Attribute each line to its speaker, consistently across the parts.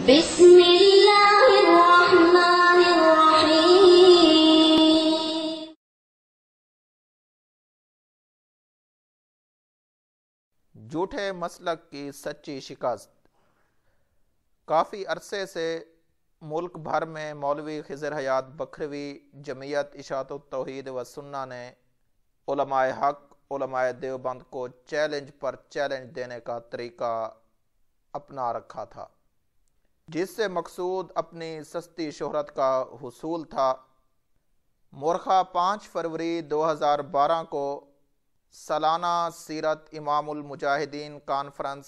Speaker 1: بسم اللہ الرحمن الرحیم۔
Speaker 2: جھوٹے مسلک کی سچی شکست۔ کافی عرصے سے ملک بھر میں مولوی خضر حیات بکھروی جمعیت اشاعت التوحید و سنہ نے علماء حق علماء دیوبند کو چیلنج پر چیلنج دینے کا طریقہ اپنا رکھا تھا، جس سے مقصود اپنی سستی شہرت کا حصول تھا۔ مورخہ 5 فروری 2012 کو سالانہ سیرت امام المجاہدین کانفرنس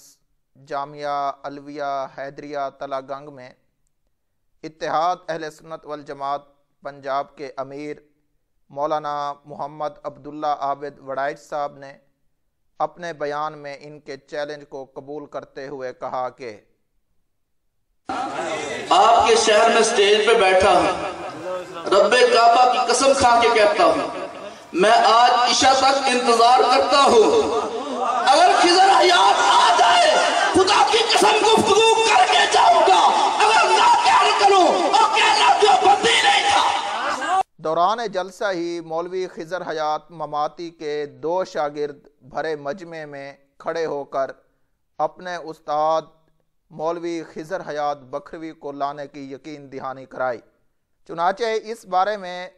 Speaker 2: جامعہ علویہ حیدریہ تلہ گنگ میں اتحاد اہل سنت والجماعت پنجاب کے امیر مولانا محمد عبداللہ عابد وڑائچ صاحب نے اپنے بیان میں ان کے چیلنج کو قبول کرتے ہوئے کہا کہ
Speaker 3: آپ کے شہر میں سٹیج پہ بیٹھا ہوں، رب کعبہ کی قسم کھا کے کہتا ہوں میں آج عشاء تک انتظار کرتا ہوں، اگر خضر حیات آ جائے خدا کی قسم گفتگو کر کے جاؤں گا، اگر نہ کہہ کروں اور کہنا دیوبندی نہیں تھا۔
Speaker 2: دوران جلسہ ہی مولوی خضر حیات مماتی کے 2 شاگرد بھرے مجمع میں کھڑے ہو کر اپنے استاد مولوی خضر حیات بکھروی کو لانے کی یقین دہانی کرائی۔ چنانچہ اس بارے میں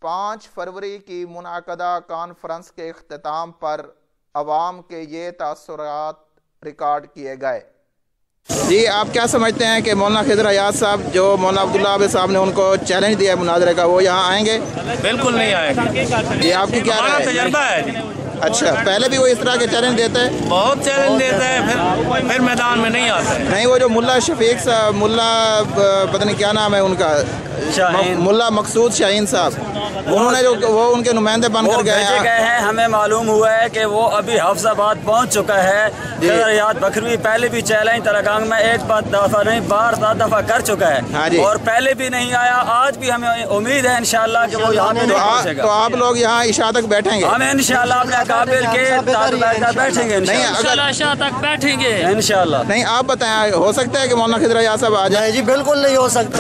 Speaker 2: 5 فروری کی منعقدہ کانفرنس کے اختتام پر عوام کے یہ تاثرات ریکارڈ کیے گئے۔ جی آپ کیا سمجھتے ہیں کہ مولانا خضر حیات صاحب جو مولانا عبداللہ عابد صاحب نے ان کو چیلنج دیا ہے مناظرے کا، وہ یہاں آئیں گے؟
Speaker 4: بالکل نہیں آئے گا۔
Speaker 2: جی آپ کی کیا رائے ہے؟
Speaker 4: تجربہ ہے جی،
Speaker 2: اچھا پہلے بھی وہ اس طرح کے چیلنج دیتے ہیں؟
Speaker 4: بہت چیلنج دیتا ہے، پھر میدان میں نہیں آتا ہے۔
Speaker 2: نہیں وہ جو ملا شفیق صاحب، ملا پتہ نہیں کیا نام ہے ان کا، ملا مقصود شاہین صاحب، انہوں نے جو وہ ان کے نمائندے بن کر گئے
Speaker 5: ہیں، ہمیں معلوم ہوا ہے کہ وہ ابھی حفظ آباد پہنچ چکا ہے۔ خضر حیات بکھروی پہلے بھی چیلنج تلگانگ میں ایک بار دفعہ نہیں بار 7 دفعہ کر چکا ہے اور پہلے بھی نہیں آیا، آج بھی ہمیں امید ہے انشاءاللہ کہ وہ یہاں پہ نہیں پہنچے گا۔
Speaker 2: تو آپ لوگ یہاں عشاء تک بیٹھیں گے؟
Speaker 5: ہم انشاءاللہ اپنے اقابل کے ساتھ بیٹھیں گے، انشاءاللہ عشاء تک بیٹھیں گے انشاءاللہ۔
Speaker 2: نہیں آپ بتائیں، ہو سکتا ہے کہ مولانا خضر حیات صاحب آ جائیں؟
Speaker 5: جی بالکل نہیں ہو سکتا۔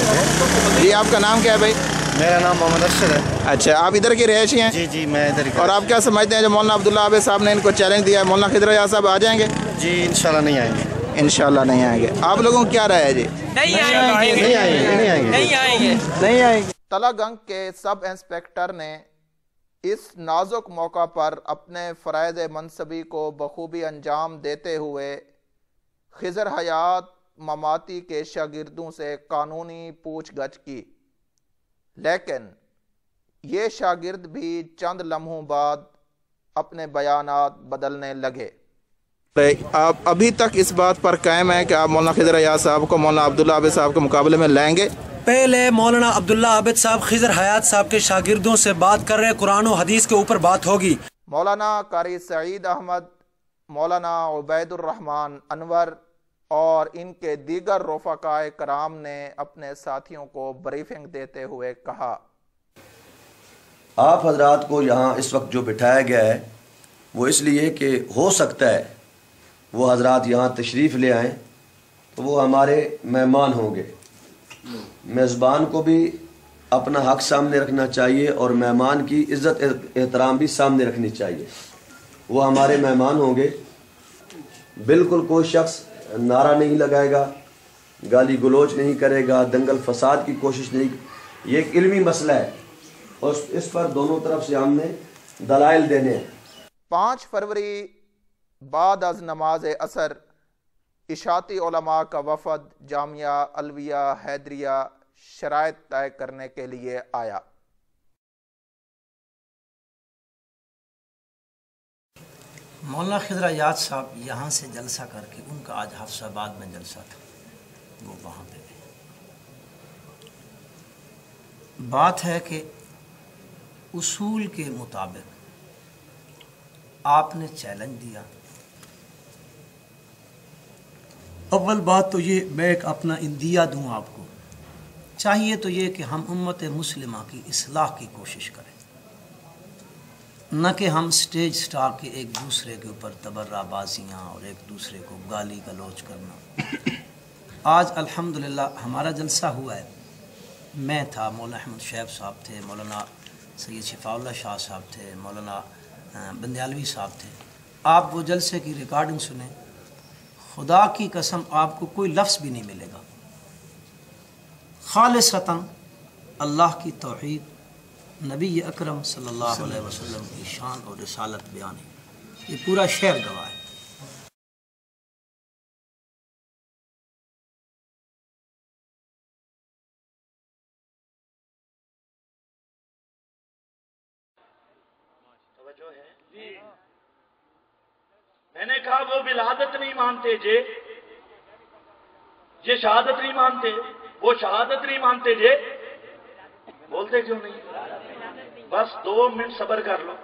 Speaker 2: جی آپ کا نام کیا ہے بھائی؟
Speaker 6: میرا نام محمد ارشد ہے۔
Speaker 2: اچھا آپ ادھر کے رہائشی ہیں؟
Speaker 6: جی جی میں ادھر ہی۔
Speaker 2: اور آپ کیا سمجھتے ہیں جو مولانا عبداللہ عابد صاحب نے ان کو چیلنج دیا ہے، مولانا خضر حیات صاحب آ جائیں گے؟
Speaker 6: جی انشاءاللہ نہیں آئیں گے۔
Speaker 2: انشاءاللہ نہیں آئیں گے۔ آپ لوگوں کو کیا رائے ہے جی؟
Speaker 5: نہیں آئیں گے۔
Speaker 2: تلہ گنگ کے سب انسپیکٹر نے اس نازک موقع پر اپنے فرائض منصبی کو بخوبی انجام دیتے ہوئے خضر حیات مماتی کے شاگردوں سے قانونی پوچھ گچھ کی، لیکن یہ شاگرد بھی چند لمحوں بعد اپنے بیانات بدلنے لگے۔ آپ ابھی تک اس بات پر قائم ہیں کہ آپ مولانا خضر حیات صاحب کو مولانا عبداللہ عابد صاحب کے مقابلے میں لائیں گے؟
Speaker 7: پہلے مولانا عبداللہ عابد صاحب خضر حیات صاحب کے شاگردوں سے بات کر رہے، قرآن و حدیث کے اوپر بات ہوگی۔
Speaker 2: مولانا قاری سعید احمد، مولانا عبید الرحمن انور اور ان کے دیگر رفقائے کرام نے اپنے ساتھیوں کو بریفنگ دیتے ہوئے کہا،
Speaker 8: آپ حضرات کو یہاں اس وقت جو بٹھایا گیا ہے وہ اس لیے کہ ہو سکتا ہے وہ حضرات یہاں تشریف لے آئیں تو وہ ہمارے مہمان ہوں گے۔ میزبان کو بھی اپنا حق سامنے رکھنا چاہیے اور مہمان کی عزت احترام بھی سامنے رکھنی چاہیے۔ وہ ہمارے مہمان ہوں گے، بالکل کوئی شخص نعرہ نہیں لگائے گا، گالی گلوچ نہیں کرے گا، دنگل فساد کی کوشش نہیں۔ یہ ایک علمی مسئلہ ہے اور اس پر دونوں طرف سے ہم نے دلائل دینے ہیں۔
Speaker 2: 5 فروری بعد از نماز عصر اشاعتی علماء کا وفد جامعہ علویہ حیدریہ شرائط طے کرنے کے لیے آیا۔
Speaker 7: مولانا خضر حیات صاحب یہاں سے جلسہ کر کے، ان کا آج حفظ آباد میں جلسہ تھا، وہ وہاں پہ گئے۔ بات ہے کہ اصول کے مطابق آپ نے چیلنج دیا۔ اول بات تو یہ میں ایک اپنا اندیہ دوں آپ کو، چاہیے تو یہ کہ ہم امت مسلمہ کی اصلاح کی کوشش کریں، نہ کہ ہم سٹیج سٹار کے ایک دوسرے کے اوپر تبرہ بازیاں اور ایک دوسرے کو گالی گلوچ کرنا۔ آج الحمدللہ ہمارا جلسہ ہوا ہے. میں تھا، مولانا احمد شعیب صاحب تھے، مولانا سید شفاء اللہ شاہ صاحب تھے، مولانا بندیالوی صاحب تھے. آپ وہ جلسے کی ریکارڈنگ سنیں، خدا کی قسم آپ کو کوئی لفظ بھی نہیں ملے گا. خالصتاً اللہ کی توحید، نبی اکرم صلی اللہ علیہ وسلم کی شان اور رسالت بیان ہے. یہ پورا شہر گواہ ہے.
Speaker 9: میں نے کہا وہ ولادت نہیں مانتے جے، یہ شہادت نہیں مانتے، وہ شہادت نہیں مانتے جے، بولتے کیوں نہیں؟ بس 2 منٹ صبر کر لو.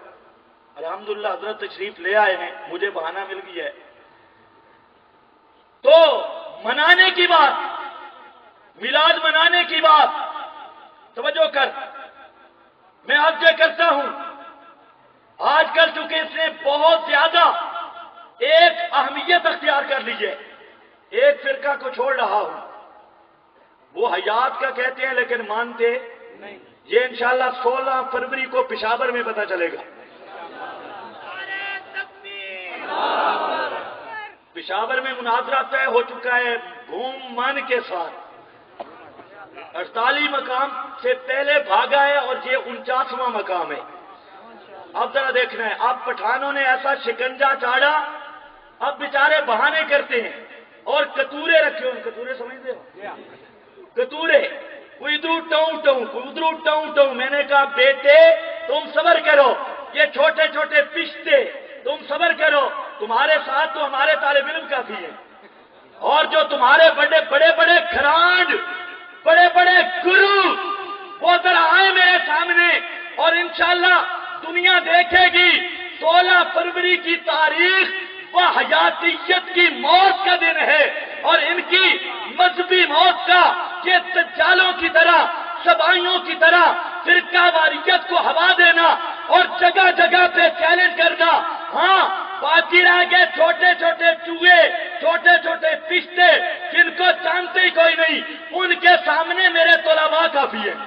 Speaker 9: الحمدللہ حضرت تشریف لے آئے ہیں، مجھے بہانہ مل گیا ہے. تو منانے کی بات، میلاد منانے کی بات، توجہ کر. میں عرض کرتا ہوں آج کل چونکہ اس نے بہت زیادہ ایک اہمیت اختیار کر لی ہے، ایک فرقہ کو چھوڑ رہا ہوں، وہ حیات کا کہتے ہیں لیکن مانتے نہیں. یہ انشاءاللہ 16 فروری کو پشاور میں پتہ چلے گا. پشاور میں مناظرہ طے ہو چکا ہے گھوم مان کے ساتھ. 48 مقام سے پہلے بھاگا ہے اور یہ 49واں مقام ہے. اب ذرا دیکھنا ہے، اب پٹھانوں نے ایسا شکنجا چاڑا، اب بیچارے بہانے کرتے ہیں اور کتورے رکھے ہوئے. کتورے سمجھتے ہو؟ کتورے، کوئی ادھر ٹاؤں ٹاؤں، کوئی ادھر ٹاؤں ٹاؤں. میں نے کہا بیٹے تم صبر کرو، یہ چھوٹے چھوٹے پشتے، تم صبر کرو. تمہارے ساتھ تو ہمارے طالب علم کافی ہیں، اور جو تمہارے بڑے بڑے بڑے کھرانڈ، بڑے بڑے گرو، وہ ذرا آئے میرے سامنے اور انشاءاللہ دنیا دیکھے گی 16 فروری کی تاریخ وہ حیاتیت کی موت کا دن ہے، اور ان کی مذہبی موت کا یہ دجالوں کی طرح، سبائیوں کی طرح فرقہ واریت کو ہوا دینا اور جگہ جگہ پہ چیلنج کرنا. ہاں باقی رہ گئے چھوٹے چھوٹے چوہے، چھوٹے چھوٹے پشتے جن کو جانتے ہی کوئی نہیں، ان کے سامنے میرے طلباء کافی ہیں.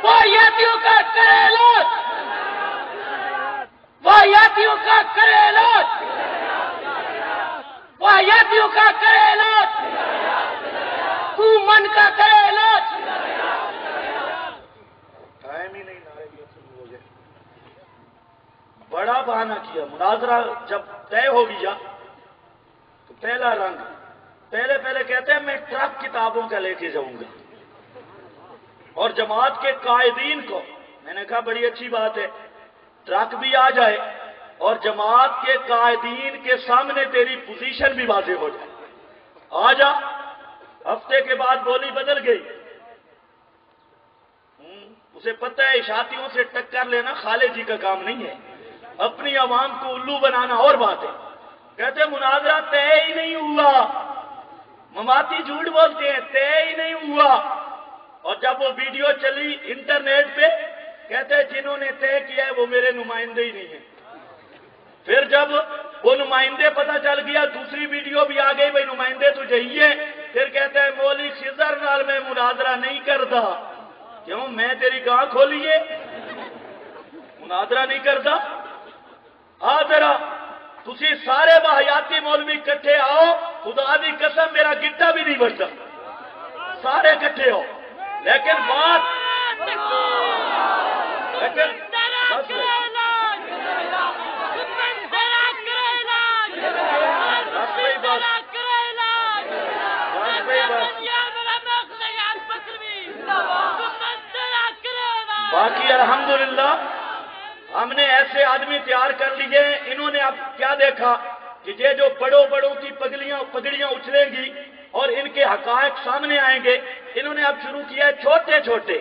Speaker 9: وہ یاتیوں کا کرے علاج، وہ یاتیوں کا کرے علاج، وہ یاتیوں کا کرے علاج، تو من کا کرے علاج. ٹائم ہی نہیں، نعرے بھی شروع ہو گئے. بڑا بہانہ کیا. مناظرہ جب طے ہو گیا تو پہلا رنگ، پہلے کہتے ہیں میں ٹرک کتابوں کا لے کے جاؤں گا، اور جماعت کے قائدین کو میں نے کہا بڑی اچھی بات ہے، ٹرک بھی آ جائے اور جماعت کے قائدین کے سامنے تیری پوزیشن بھی واضح ہو جائے. آ جا. ہفتے کے بعد بولی بدل گئی. اسے پتہ ہے اشاعتیوں سے ٹکر لینا خالد جی کا کام نہیں ہے، اپنی عوام کو الو بنانا اور بات ہے. کہتے مناظرہ طے ہی نہیں ہوا، مماتی جھوٹ بولتے ہیں، طے ہی نہیں ہوا. اور جب وہ ویڈیو چلی انٹرنیٹ پہ، کہتے ہیں جنہوں نے طے کیا ہے وہ میرے نمائندے ہی نہیں ہیں. پھر جب وہ نمائندے پتہ چل گیا، دوسری ویڈیو بھی آ گئی، بھائی نمائندے تو یہی ہیں. پھر کہتا ہے مولوی خضر نال میں مناظرہ نہیں کرتا. کیوں؟ میں تیری گاہ کھولیے مناظرہ نہیں کرتا. آ ذرا تسی سارے واحیاتی مولوی کٹھے آؤ، خدا دی قسم میرا گٹا بھی نہیں بچتا، سارے کٹھے ہو. لیکن بات باقی الحمدللہ ہم نے ایسے آدمی تیار کر لیے. انہوں نے اب کیا دیکھا کہ یہ جو بڑوں کی پگڑیاں اچھلیں گی اور ان کے حقائق سامنے آئیں گے. انہوں نے اب شروع کیا ہے چھوٹے چھوٹے،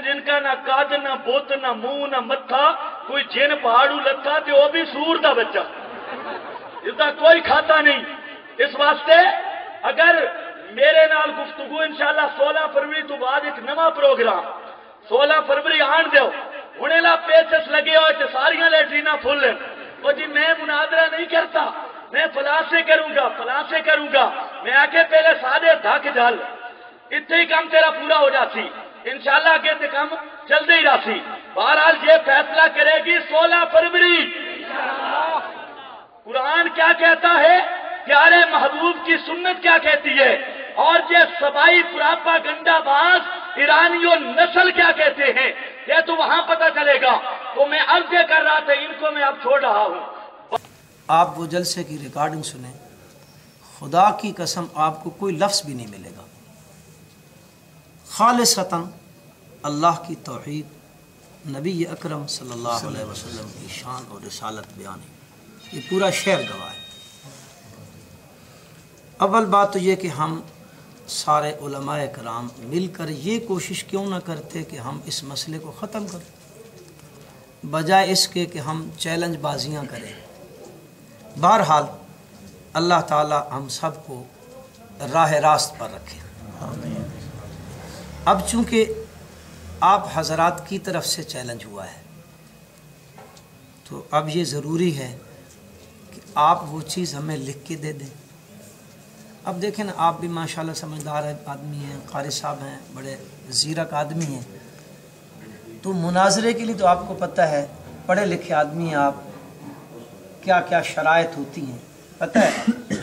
Speaker 9: جن کا نہ قد نہ بت نہ منہ نہ متھا، کوئی جن پہاڑو لتھا تو وہ بھی سور دا بچہ، اس کا کوئی کھاتا نہیں. اس واسطے اگر میرے نال گفتگو انشاءاللہ 16 فروری تو بعد ایک نواں پروگرام 16 فروری آن دیو. ہوں لا پیچس لگے ہوئے تو ساریاں لیٹرینا فل ہیں. وہ جی میں مناظرہ نہیں کرتا، میں فلاں سے کروں گا، فلاں سے کروں گا، میں آگے پہلے سادے دھک جل اتنے ہی کام تیرا پورا ہو جاتی، انشاءاللہ آگے تے کام چلتے ہی رہتی۔ بہرحال یہ فیصلہ کرے گی 16 فروری۔ قرآن کیا کہتا ہے، پیارے محبوب کی سنت کیا کہتی ہے، اور یہ سبائی پراپاگنڈا باز ایرانیوں نسل کیا کہتے ہیں، یہ تو وہاں پتہ چلے گا۔ تو میں عرض یہ کر رہا تھا، ان کو میں اب چھوڑ رہا ہوں۔
Speaker 7: آپ وہ جلسے کی ریکارڈنگ سنیں، خدا کی قسم آپ کو کوئی لفظ بھی نہیں ملے گا، خالصتاً اللہ کی توحید، نبی اکرم صلی اللہ علیہ وسلم کی شان اور رسالت بیان ہے، یہ پورا شہر گواہ ہے۔ اول بات تو یہ کہ ہم سارے علماء کرام مل کر یہ کوشش کیوں نہ کرتے کہ ہم اس مسئلے کو ختم کریں، بجائے اس کے کہ ہم چیلنج بازیاں کریں۔ بہرحال اللہ تعالی ہم سب کو راہ راست پر رکھے۔ اب چونکہ آپ حضرات کی طرف سے چیلنج ہوا ہے تو اب یہ ضروری ہے کہ آپ وہ چیز ہمیں لکھ کے دے دیں۔ اب دیکھیں نا، آپ بھی ماشاءاللہ سمجھدار آدمی ہیں، قاری صاحب ہیں، بڑے زیرک آدمی ہیں، تو مناظرے کے لیے تو آپ کو پتہ ہے، پڑھے لکھے آدمی ہیں آپ، کیا کیا شرائط ہوتی ہیں پتہ ہے۔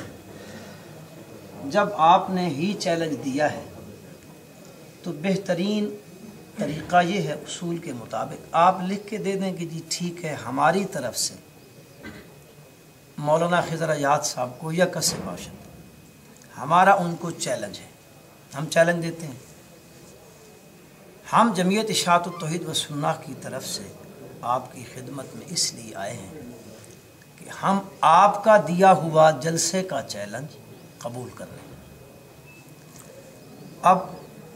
Speaker 7: جب آپ نے ہی چیلنج دیا ہے تو بہترین طریقہ یہ ہے، اصول کے مطابق آپ لکھ کے دے دیں کہ جی ٹھیک ہے، ہماری طرف سے مولانا خضر ایاز صاحب کو یا کس باشد ہمارا ان کو چیلنج ہے، ہم چیلنج دیتے ہیں۔ ہم جمعیت اشاعت التوحید و سنہ کی طرف سے آپ کی خدمت میں اس لیے آئے ہیں کہ ہم آپ کا دیا ہوا جلسے کا چیلنج قبول کر لیں۔ اب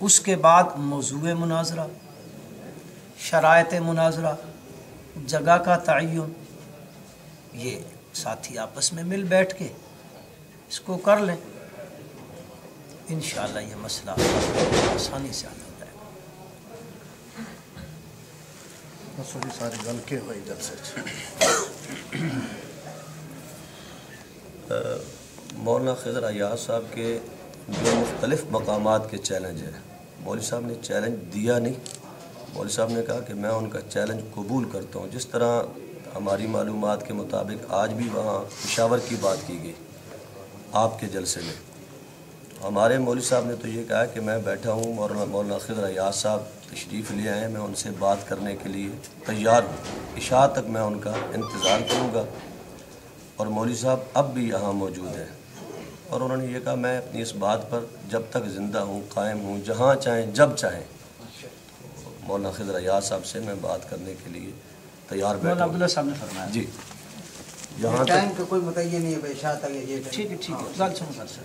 Speaker 7: اس کے بعد موضوع مناظرہ، شرائط مناظرہ، جگہ کا تعین، یہ ساتھی آپس میں مل بیٹھ کے اس کو کر لیں، انشاءاللہ یہ مسئلہ آسانی سے حل ہو جائے گا۔
Speaker 6: ساری گل کے ہوئی جلسے
Speaker 8: مولانا خضر ایاز صاحب کے جو مختلف مقامات کے چیلنج ہیں، مولوی صاحب نے چیلنج دیا نہیں، مولوی صاحب نے کہا کہ میں ان کا چیلنج قبول کرتا ہوں۔ جس طرح ہماری معلومات کے مطابق آج بھی وہاں پشاور کی بات کی گئی آپ کے جلسے میں، ہمارے مولوی صاحب نے تو یہ کہا کہ میں بیٹھا ہوں، مولانا خضر ایاز صاحب تشریف لے آئے، میں ان سے بات کرنے کے لیے تیار ہوں، عشاء تک میں ان کا انتظار کروں گا، اور مولوی صاحب اب بھی یہاں موجود ہیں، اور انہوں نے یہ کہا میں اپنی اس بات پر جب تک زندہ ہوں، قائم ہوں، جہاں چاہیں جب چاہیں مولانا خضر ایاز صاحب سے میں بات کرنے کے لیے تیار بیٹھا ہوں۔
Speaker 7: عبداللہ صاحب نے فرمایا
Speaker 8: جی، یہاں
Speaker 10: ٹائم کا کوئی متعین نہیں ہے، عشاء تک یہ
Speaker 7: ٹھیک ہے، ٹھیک ہے،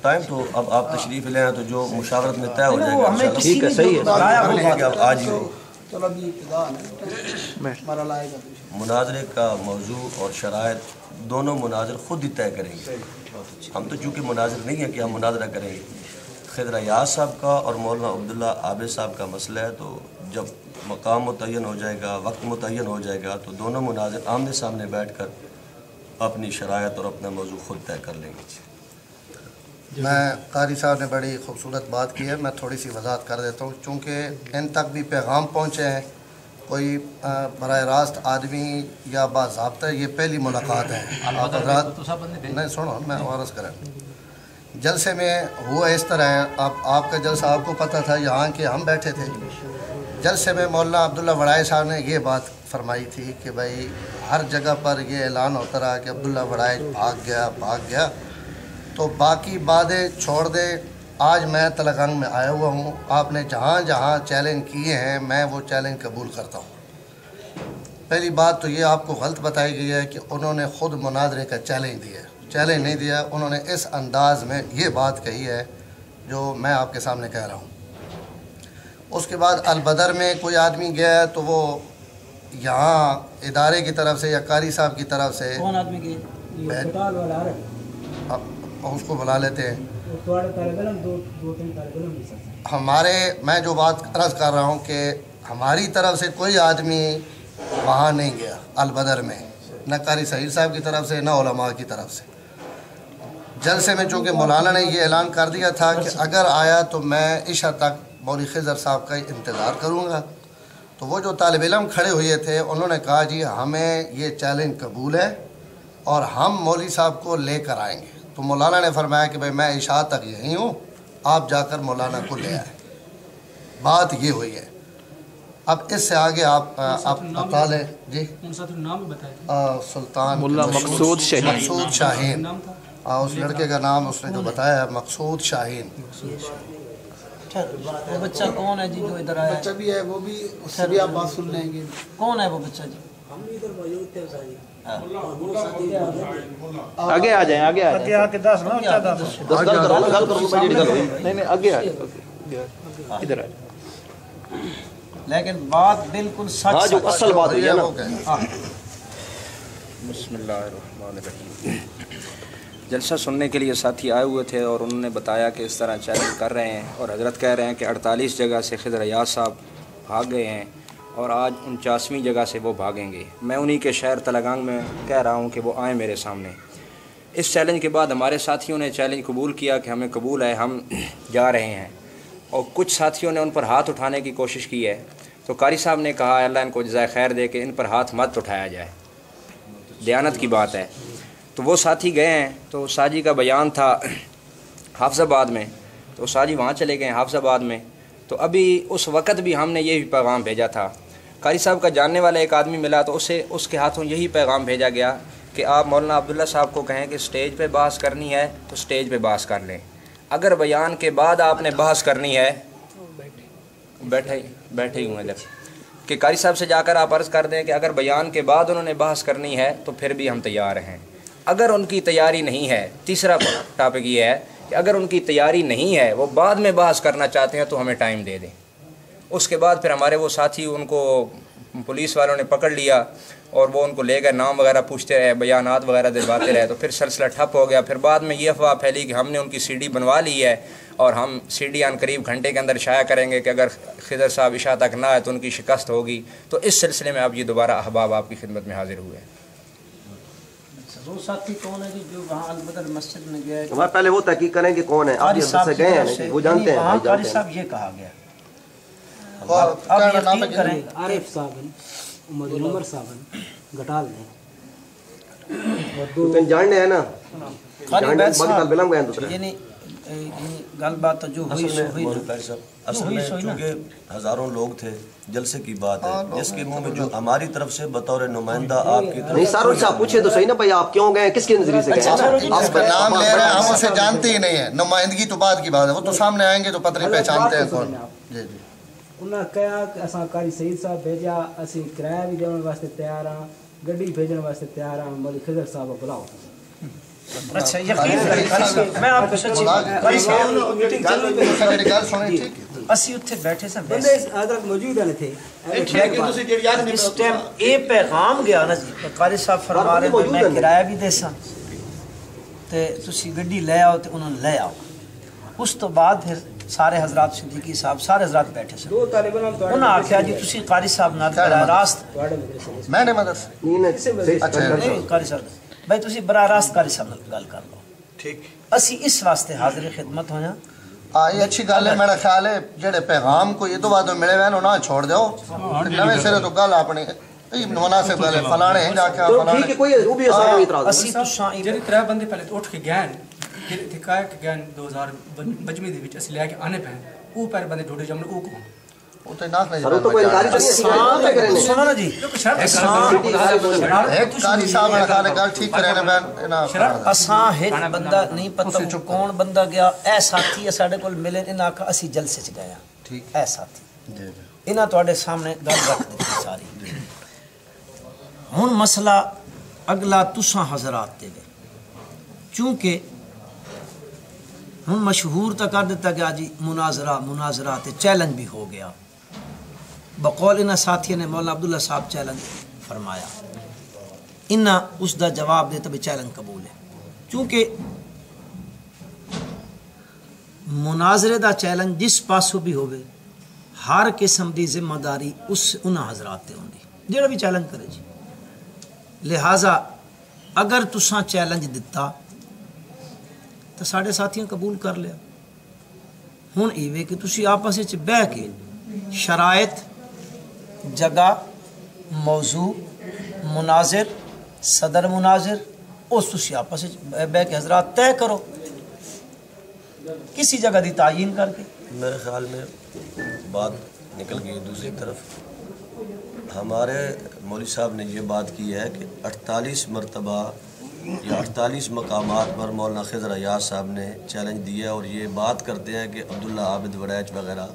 Speaker 8: ٹائم تو اب آپ تشریف لے آئیں تو جو مشاورت میں طے ہو جائے
Speaker 7: وہ ہمیں
Speaker 8: گا،
Speaker 7: کسی نے جو بتایا ہوگا
Speaker 8: کہ اب آج ہی ہو۔
Speaker 10: چلو ابھی ابتدا ہے، مرحلہ آئے گا۔
Speaker 8: مناظرے کا موضوع اور شرائط دونوں مناظر خود ہی طے کریں گے، ہم تو چونکہ مناظر نہیں ہیں کہ ہم مناظرہ کریں گے۔ خضر ایاز صاحب کا اور مولانا عبداللہ عابد صاحب کا مسئلہ ہے، تو جب مقام متعین ہو جائے گا، وقت متعین ہو جائے گا، تو دونوں مناظر آمنے سامنے بیٹھ کر اپنی شرائط اور اپنا موضوع خود طے کر لیں گے۔
Speaker 6: میں قاری صاحب نے بڑی خوبصورت بات کی ہے، میں تھوڑی سی وضاحت کر دیتا ہوں، چونکہ ان تک بھی پیغام پہنچے ہیں، کوئی براہ راست آدمی یا باضابطہ یہ پہلی ملاقات ہے۔ آپ حضرات نہیں سنو، میں عرض کریں، جلسے میں ہوا اس طرح ہے، آپ کا جلسہ آپ کو پتہ تھا، یہاں کے ہم بیٹھے تھے، جلسے میں مولانا عبداللہ وڑائے صاحب نے یہ بات فرمائی تھی کہ بھائی ہر جگہ پر یہ اعلان ہوتا رہا کہ عبداللہ وڑائے بھاگ گیا، تو باقی باتیں چھوڑ دے، آج میں تلنگانہ میں آیا ہوا ہوں، آپ نے جہاں جہاں چیلنج کیے ہیں میں وہ چیلنج قبول کرتا ہوں۔ پہلی بات تو یہ آپ کو غلط بتائی گئی ہے کہ انہوں نے خود مناظرے کا چیلنج دیا، چیلنج نہیں دیا، انہوں نے اس انداز میں یہ بات کہی ہے جو میں آپ کے سامنے کہہ رہا ہوں۔ اس کے بعد البدر میں کوئی آدمی گیا ہے تو وہ یہاں ادارے کی طرف سے یا قاری صاحب کی طرف سے
Speaker 7: کون آدمی گئے؟
Speaker 6: اس کو بلا لیتے ہیں ہمارے، میں جو بات عرض کر رہا ہوں کہ ہماری طرف سے کوئی آدمی وہاں نہیں گیا البدر میں، نہ قاری سعید صاحب کی طرف سے، نہ علماء کی طرف سے۔ جلسے میں چونکہ مولانا نے یہ اعلان کر دیا تھا کہ اگر آیا تو میں عشاء تک مولوی خضر صاحب کا انتظار کروں گا، تو وہ جو طالب علم کھڑے ہوئے تھے انہوں نے کہا جی ہمیں یہ چیلنج قبول ہے اور ہم مولوی صاحب کو لے کر آئیں گے۔ تو مولانا نے فرمایا کہ بھائی میں عشاء تک یہیں ہوں، آپ جا کر مولانا کو لے آئیں۔ بات یہ ہوئی ہے۔ اب اس سے آگے آپ بتا لیں جی۔ سلطان
Speaker 2: مقصود
Speaker 6: شاہین، اس لڑکے کا نام اس نے جو بتایا ہے مقصود شاہین۔
Speaker 7: وہ بچہ کون ہے جی جو ادھر آیا؟
Speaker 10: بچہ بھی ہے، وہ بھی اس سے بھی آپ بات سن لیں گے۔
Speaker 7: کون ہے وہ بچہ جی؟
Speaker 2: آگے آ جائیں، آگے آ جائیں،
Speaker 7: آگے دس نا
Speaker 2: نہیں آگے آ جائیں، ادھر آ جائیں۔
Speaker 7: لیکن بات بالکل سچ
Speaker 8: جو اصل بات ہے نا۔
Speaker 11: بسم اللہ الرحمن الرحیم۔ جلسہ سننے کے لیے ساتھی آئے ہوئے تھے اور انہوں نے بتایا کہ اس طرح چیلنج کر رہے ہیں اور حضرت کہہ رہے ہیں کہ 48 جگہ سے خضر ایاز صاحب بھاگ گئے ہیں اور آج 49ویں جگہ سے وہ بھاگیں گے۔ میں انہی کے شہر تلنگانگ میں کہہ رہا ہوں کہ وہ آئیں میرے سامنے۔ اس چیلنج کے بعد ہمارے ساتھیوں نے چیلنج قبول کیا کہ ہمیں قبول ہے، ہم جا رہے ہیں، اور کچھ ساتھیوں نے ان پر ہاتھ اٹھانے کی کوشش کی ہے۔ تو قاری صاحب نے کہا اللہ ان کو جزائے خیر دے کہ ان پر ہاتھ مت اٹھایا جائے، دیانت کی بات ہے۔ تو وہ ساتھی گئے ہیں، تو ساجی کا بیان تھا حافظ آباد میں، تو ساجی وہاں چلے گئے ہیں حافظ آباد میں۔ تو ابھی اس وقت بھی ہم نے یہی پیغام بھیجا تھا، قاری صاحب کا جاننے والا ایک آدمی ملا تو اس کے ہاتھوں یہی پیغام بھیجا گیا کہ آپ مولانا عبداللہ صاحب کو کہیں کہ سٹیج پہ بحث کرنی ہے تو سٹیج پہ بحث کر لیں، اگر بیان کے بعد آپ نے بحث کرنی ہے، بیٹھے ہی ہوئے کہ قاری صاحب سے جا کر آپ عرض کر دیں کہ اگر بیان کے بعد انہوں نے بحث کرنی ہے تو پھر بھی ہم تیار ہیں۔ اگر ان کی تیاری نہیں ہے، تیسرا ٹاپک یہ ہے کہ اگر ان کی تیاری نہیں ہے، وہ بعد میں بحث کرنا چاہتے ہیں تو ہمیں ٹائم دے دیں۔ اس کے بعد پھر ہمارے وہ ساتھی، ان کو پولیس والوں نے پکڑ لیا اور وہ ان کو لے گئے، نام وغیرہ پوچھتے رہے، بیانات وغیرہ دلواتے رہے، تو پھر سلسلہ ٹھپ ہو گیا۔ پھر بعد میں یہ افواہ پھیلی کہ ہم نے ان کی سی ڈی بنوا لی ہے اور ہم سی ڈی آن قریب گھنٹے کے اندر شائع کریں گے کہ اگر خضر صاحب عشاء تک نہ آئے تو ان کی شکست ہوگی۔ تو اس سلسلے میں اب یہ دوبارہ احباب آپ کی خدمت میں حاضر ہوئے ہیں۔
Speaker 7: وہ ساتھی کون ہے جی جو وہاں البدر مسجد میں گیا ہے؟
Speaker 8: ہمارے پہلے وہ تحقیق کریں کہ کون ہے، آپ جب سے گئے ہیں وہ جانتے ہیں۔
Speaker 7: وہاں قاری صاحب یہ کہا گیا، اب یقین کریں
Speaker 10: عارف صاحب عمر صاحب گٹال نے
Speaker 8: تو جاننے ہیں نا،
Speaker 7: خالی بیت
Speaker 8: صاحب
Speaker 7: صاحب یعنی گل بات جو ہوئی
Speaker 12: اصل میں چونکہ ہزاروں لوگ تھے، جلسے کی بات ہے جس کے منہ میں جو ہماری طرف سے بطور نمائندہ آپ کی طرف
Speaker 8: نہیں سارون صاحب پوچھے تو صحیح نا بھائی آپ کیوں گئے، کس کے نظریے سے گئے؟
Speaker 6: آپ کا نام لے رہے ہیں، ہم اسے جانتے ہی نہیں ہیں، نمائندگی تو بعد کی بات ہے، وہ تو سامنے آئیں گے تو پتہ نہیں پہچانتے ہیں کون۔ جی جی
Speaker 10: انہوں نے کہا کہ اساں قاری سعید صاحب بھیجا، اسی کرایہ بھی دینے واسطے تیار ہاں، گڈی بھیجنے واسطے تیار ہاں، مولوی خضر صاحب کو بلاؤ۔
Speaker 7: اچھا یقین کریں میں آپ کو سچی قاری صاحب میٹنگ چل رہی ہے، اسی اتھے بیٹھے سن
Speaker 10: بندے حضرت موجود ہیں تھے،
Speaker 7: اس ٹائم اے پیغام گیا نا جی، قاری صاحب فرما رہے ہیں میں کرایہ بھی دے ساں تے تسی گڈی لے آؤ تے انہوں نے لے آؤ۔ اس تو بعد پھر سارے حضرات صدیقی صاحب سارے حضرات بیٹھے سن، انہوں نے آکھیا جی تسی قاری صاحب نال براہ راست
Speaker 6: میں نے مدرسہ
Speaker 7: قاری صاحب بھائی تسی براہ راست قاری صاحب نال گل کر لو، ٹھیک اسی اس واسطے حاضر خدمت ہویا۔
Speaker 6: یہ اچھی گل ہے، میرا خیال ہے جڑے پیغام کو یہ تو بات ملے ہوئے نہ چھوڑ دیو، نویں سرے تو گل اپنی مناسب گل ہے، فلانے ہیں جا کے فلانے
Speaker 8: کوئی وہ بھی
Speaker 7: اسی تساں
Speaker 13: ਜਿਹੜੇ ਤਰੇ ਬੰਦੇ ਪਹਿਲੇ ਉੱਠ ਕੇ ਗਏ ਜਿਹੜੇ ਤੇ ਕਾਇ ਕਿ ਗਏ 2025 ਦੇ ਵਿੱਚ ਅਸੀਂ ਲੈ ਕੇ ਆਨੇ ਪਏ ਉਹ ਪਰ ਬੰਦੇ ਢੋਡੇ ਜਮਨ ਉਹ ਕੋ
Speaker 6: وہ تو ناک نہیں
Speaker 8: سر تو کوئی انکاری نہیں
Speaker 7: سنو نا جی،
Speaker 6: ایک قاری صاحب میرا خیال ہے گل ٹھیک کرے نا
Speaker 7: اساں ایک بندہ نہیں پتہ کون بندہ گیا، اے ساتھی ساڈے کول ملے، انہاں آکھا اسی جلسے چ گیا، ٹھیک اے ساتھی انہاں تواڈے سامنے گل رکھ دتی ساری۔ ہن مسئلہ اگلا تساں حضرات تے وے، چونکہ ہن مشہور تک کر دیتا گیا جی مناظرہ تے چیلنج بھی ہو گیا، بقول انہاں ساتھیوں نے مولانا عبداللہ صاحب چیلنج فرمایا، انہاں اس دا جواب دے تو بھی چیلنج قبول ہے، چونکہ مناظرے دا چیلنج جس پاسوں بھی ہوئے ہر قسم دی ذمہ داری اس انہاں حضرات تے ہوندی، جڑا بھی چیلنج کرے جی لہٰذا اگر تساں چیلنج دتا تو ساڈے ساتھیاں قبول کر لیا. ہن ایویں کہ تسی آپس وچ بہ کے شرائط، جگہ، موضوع، مناظر، صدر مناظر اس تسی آپس وچ بہ کے حضرات طے کرو کسی جگہ دی تعین کر کے.
Speaker 12: میرے خیال میں بات نکل گئی دوسری طرف. ہمارے مولوی صاحب نے یہ بات کی ہے کہ 48 مرتبہ یا 48 مقامات پر مولانا خضر ایاز صاحب نے چیلنج دیا اور یہ بات کرتے ہیں کہ عبداللہ عابد وڑیچ وغیرہ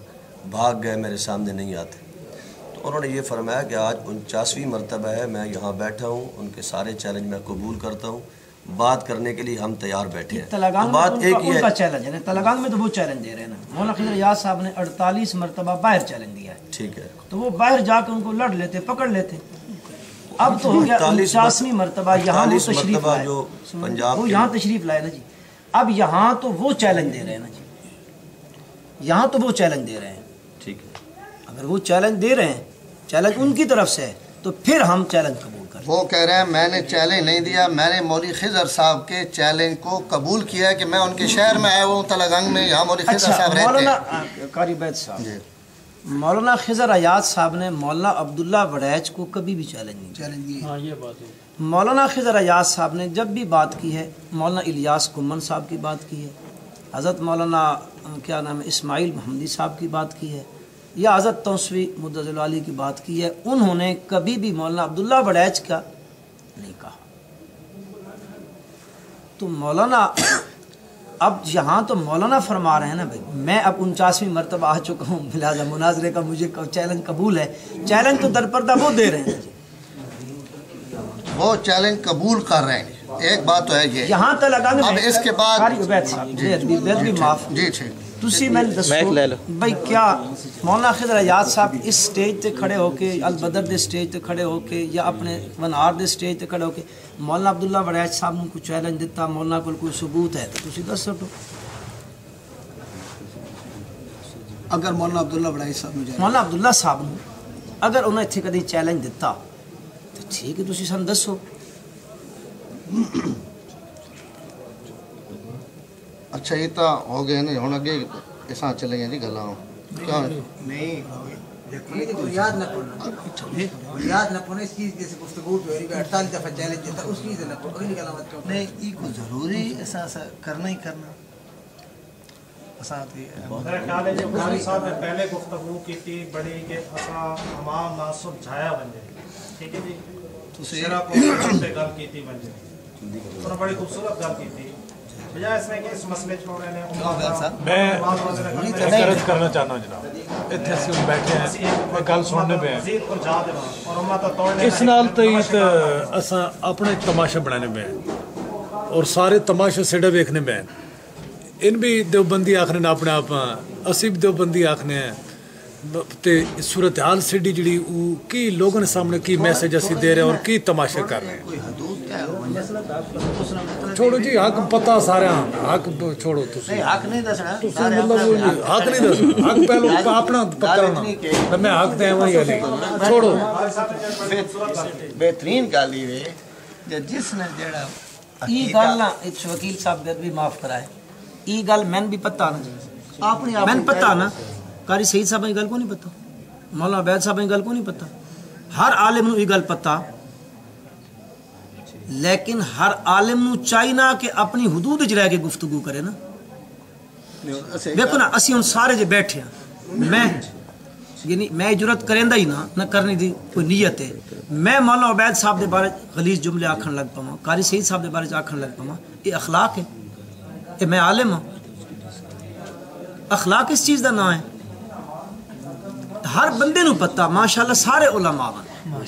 Speaker 12: بھاگ گئے، میرے سامنے نہیں آتے. تو انہوں نے یہ فرمایا کہ آج 49ویں مرتبہ ہے میں یہاں بیٹھا ہوں، ان کے سارے چیلنج میں قبول کرتا ہوں، بات کرنے کے لیے ہم تیار بیٹھے ہیں. بات ایک ہی ہے
Speaker 7: چیلنج ہے تلنگانگ میں تو وہ چیلنج دے رہے ہیں نا. مولانا خضر ایاز صاحب نے 48 مرتبہ باہر چیلنج دیا ہے.
Speaker 12: ٹھیک ہے،
Speaker 7: تو وہ باہر جا کے ان کو لڑ لیتے، پکڑ لیتے. اب تو ہو گیا 49ویں مرتبہ یہاں وہ تشریف لائے، وہ یہاں تشریف لائے نا جی. اب یہاں تو وہ چیلنج دے رہے ہیں نا جی، یہاں تو وہ چیلنج دے رہے ہیں.
Speaker 12: ٹھیک ہے،
Speaker 7: اگر وہ چیلنج دے رہے ہیں، چیلنج ان کی طرف سے ہے، تو پھر ہم چیلنج قبول کریں.
Speaker 6: وہ کہہ رہے ہیں میں نے چیلنج نہیں دیا، میں نے مولوی خضر صاحب کے چیلنج کو قبول کیا ہے کہ میں ان کے شہر میں آیا ہوں تلنگانگ میں، یہاں مولوی خضر صاحب رہتے ہیں.
Speaker 7: مولانا قاری بیت صاحب، مولانا خضر ایاز صاحب نے مولانا عبداللہ وڑیچ کو کبھی بھی چیلنج نہیں دیا. مولانا خضر ایاز صاحب نے جب بھی بات کی ہے، مولانا الیاس کمن صاحب کی بات کی ہے، حضرت مولانا کیا نام ہے اسماعیل محمدی صاحب کی بات کی ہے، یا حضرت توسوی مدظر العالی کی بات کی ہے، انہوں نے کبھی بھی مولانا عبداللہ وڑیچ کا نہیں کہا. تو مولانا اب یہاں تو مولانا فرما رہے ہیں نا بھائی میں اب 49ویں مرتبہ آ چکا ہوں، لہٰذا مناظرے کا مجھے چیلنج قبول ہے. چیلنج تو درپردہ وہ دے رہے ہیں جی،
Speaker 6: وہ چیلنج قبول کر رہے ہیں. ایک بات تو ہے یہ
Speaker 7: یہاں تک لگا
Speaker 6: اب اس کے بعد
Speaker 7: تسی میں بھائی کیا مولانا خضر ایاز صاحب اس سٹیج تے کھڑے ہو کے البدر دے سٹیج تے کھڑے ہو کے یا اپنے ونار دے سٹیج تے کھڑے ہو کے مولانا عبداللہ وڑیچ صاحب نے کوئی چیلنج دیتا، مولانا کو کوئی ثبوت ہے تو تسی دس سٹو.
Speaker 14: اگر مولانا عبداللہ وڑیچ صاحب
Speaker 7: مولانا عبداللہ صاحب نے اگر انہیں اتنے کدی چیلنج دیتا تو ٹھیک ہے تسی سن دسو.
Speaker 6: اچھا یہ تو ہو گئے نا، ہوں اگے اساں چلے گئے جی گلاں کیا
Speaker 14: نہیں یاد نہ پڑنا اس چیز جیسے گفتگو پہ 48 دفعہ چیلنج دیتا اس چیز نہ پڑنا نہیں یہ کو ضروری ایسا کرنا ہی کرنا.
Speaker 15: میرا خیال ہے جو قاری صاحب نے پہلے گفتگو کی تھی بڑی کہ اساں تمام ناسب جھایا بن جائے، ٹھیک ہے جی، شیرا کو پہ گل کی تھی بن جائے، انہوں نے بڑی خوبصورت گل کی تھی. بجائے اس میں کہ اس مسئلے چھوڑے نے
Speaker 16: میں عرض کرنا چاہنا ہوں جناب اتنے اسی بیٹھے ہیں گل سننے پہ ہیں اس نال تیت اساں اپنے تماشا بنانے پہ ہیں اور سارے تماشا سیڑھے ویکھنے پہ ہیں. ان بھی دیوبندی آخنے نے اپنے آپ اسی بھی دیوبندی آخنے ہیں تے صورتحال سیڑھی جڑی کی لوگوں نے سامنے کی میسج اسی دے رہے ہیں اور کی تماشے کر رہے ہیں. چھوڑو جی حق پتہ سارے حق چھوڑو تسی
Speaker 14: حق نہیں دسنا
Speaker 16: حق نہیں دسنا حق پہلو اپنا پکڑنا میں حق دے وہی علی چھوڑو.
Speaker 14: بہترین گل یہ جس نے جڑا
Speaker 7: ای گل نہ وکیل صاحب بھی معاف کرائے ای گل میں بھی پتہ نا میں پتہ نا قاری سعید صاحب کی گل کو نہیں پتہ، مولانا عبید صاحب کی گل کو نہیں پتہ، ہر عالم نو یہ گل پتہ، لیکن ہر عالم نو چاہیے نا کہ اپنی حدود وچ رہ کے گفتگو کرے نا. دیکھو نا اسی ہن سارے جے بیٹھے ہیں میں یعنی میں جرت کریندا ہی نہ کرنے دی کوئی نیت ہے. میں مولانا عبید صاحب دے بارے غلیظ جملے آکھن لگ پواں، قاری سعید صاحب دے بارے آکھن لگ پواں، یہ اخلاق ہے؟ یہ میں عالم ہوں؟ اخلاق اس چیز دا نام ہے. ہر بندے نو پتہ ماشاءاللہ سارے علماء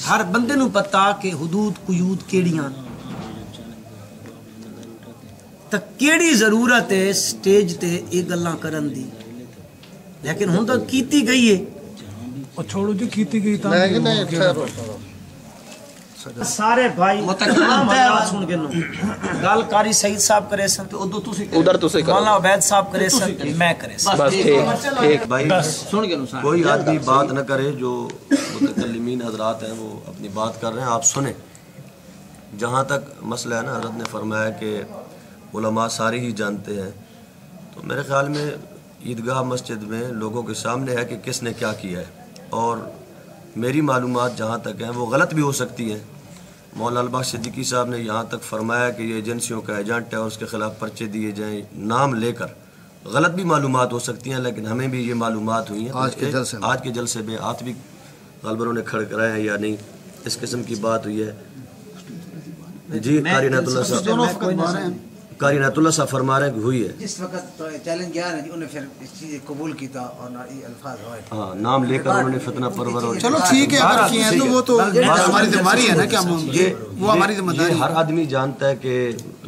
Speaker 7: ہر بندے نو پتہ کہ حدود قیود کیڑیاں تا کیڑی ضرورت ہے سٹیج تے یہ گلاں کرن دی، لیکن ہن تو کیتی گئی ہے.
Speaker 16: چھوڑو جی کیتی گئی تا
Speaker 7: سارے بھائی سن کے گل قاری سعید صاحب کرے سن
Speaker 2: ادھر تسی کرو،
Speaker 7: مولانا عبید صاحب کرے سن میں کرے سن.
Speaker 12: بس ٹھیک بھائی کوئی آدمی بات نہ کرے، جو متکلمین حضرات ہیں وہ اپنی بات کر رہے ہیں آپ سنیں. جہاں تک مسئلہ ہے نا، حضرت نے فرمایا کہ علماء سارے ہی جانتے ہیں، تو میرے خیال میں عیدگاہ مسجد میں لوگوں کے سامنے ہے کہ کس نے کیا کیا ہے، اور میری معلومات جہاں تک ہیں وہ غلط بھی ہو سکتی ہیں۔ مولانا الباغ صدیقی صاحب نے یہاں تک فرمایا کہ یہ ایجنسیوں کا ایجنٹ ہے اور اس کے خلاف پرچے دیے جائیں نام لے کر، غلط بھی معلومات ہو سکتی ہیں، لیکن ہمیں بھی یہ معلومات ہوئی ہیں آج کے جلسے میں ہاتھ بھی غالباً انہوں نے کھڑے کرائے ہیں یا نہیں، اس قسم کی بات ہوئی ہے۔ جی قاری عنایت اللہ صاحب فرما رہے ہیں کہ ہوئی ہے،
Speaker 14: جس وقت چیلنج گیا نا جی انہیں پھر اس چیز قبول کیتا اور یہ الفاظ ہوئے،
Speaker 12: ہاں نام لے کر انہوں نے فتنہ پرور اور
Speaker 17: چلو ٹھیک ہے، اگر کیے ہیں تو وہ تو ہماری ذمہ داری ہے نا، کیا وہ ہماری ذمہ داری ہے۔
Speaker 12: ہر آدمی جانتا ہے کہ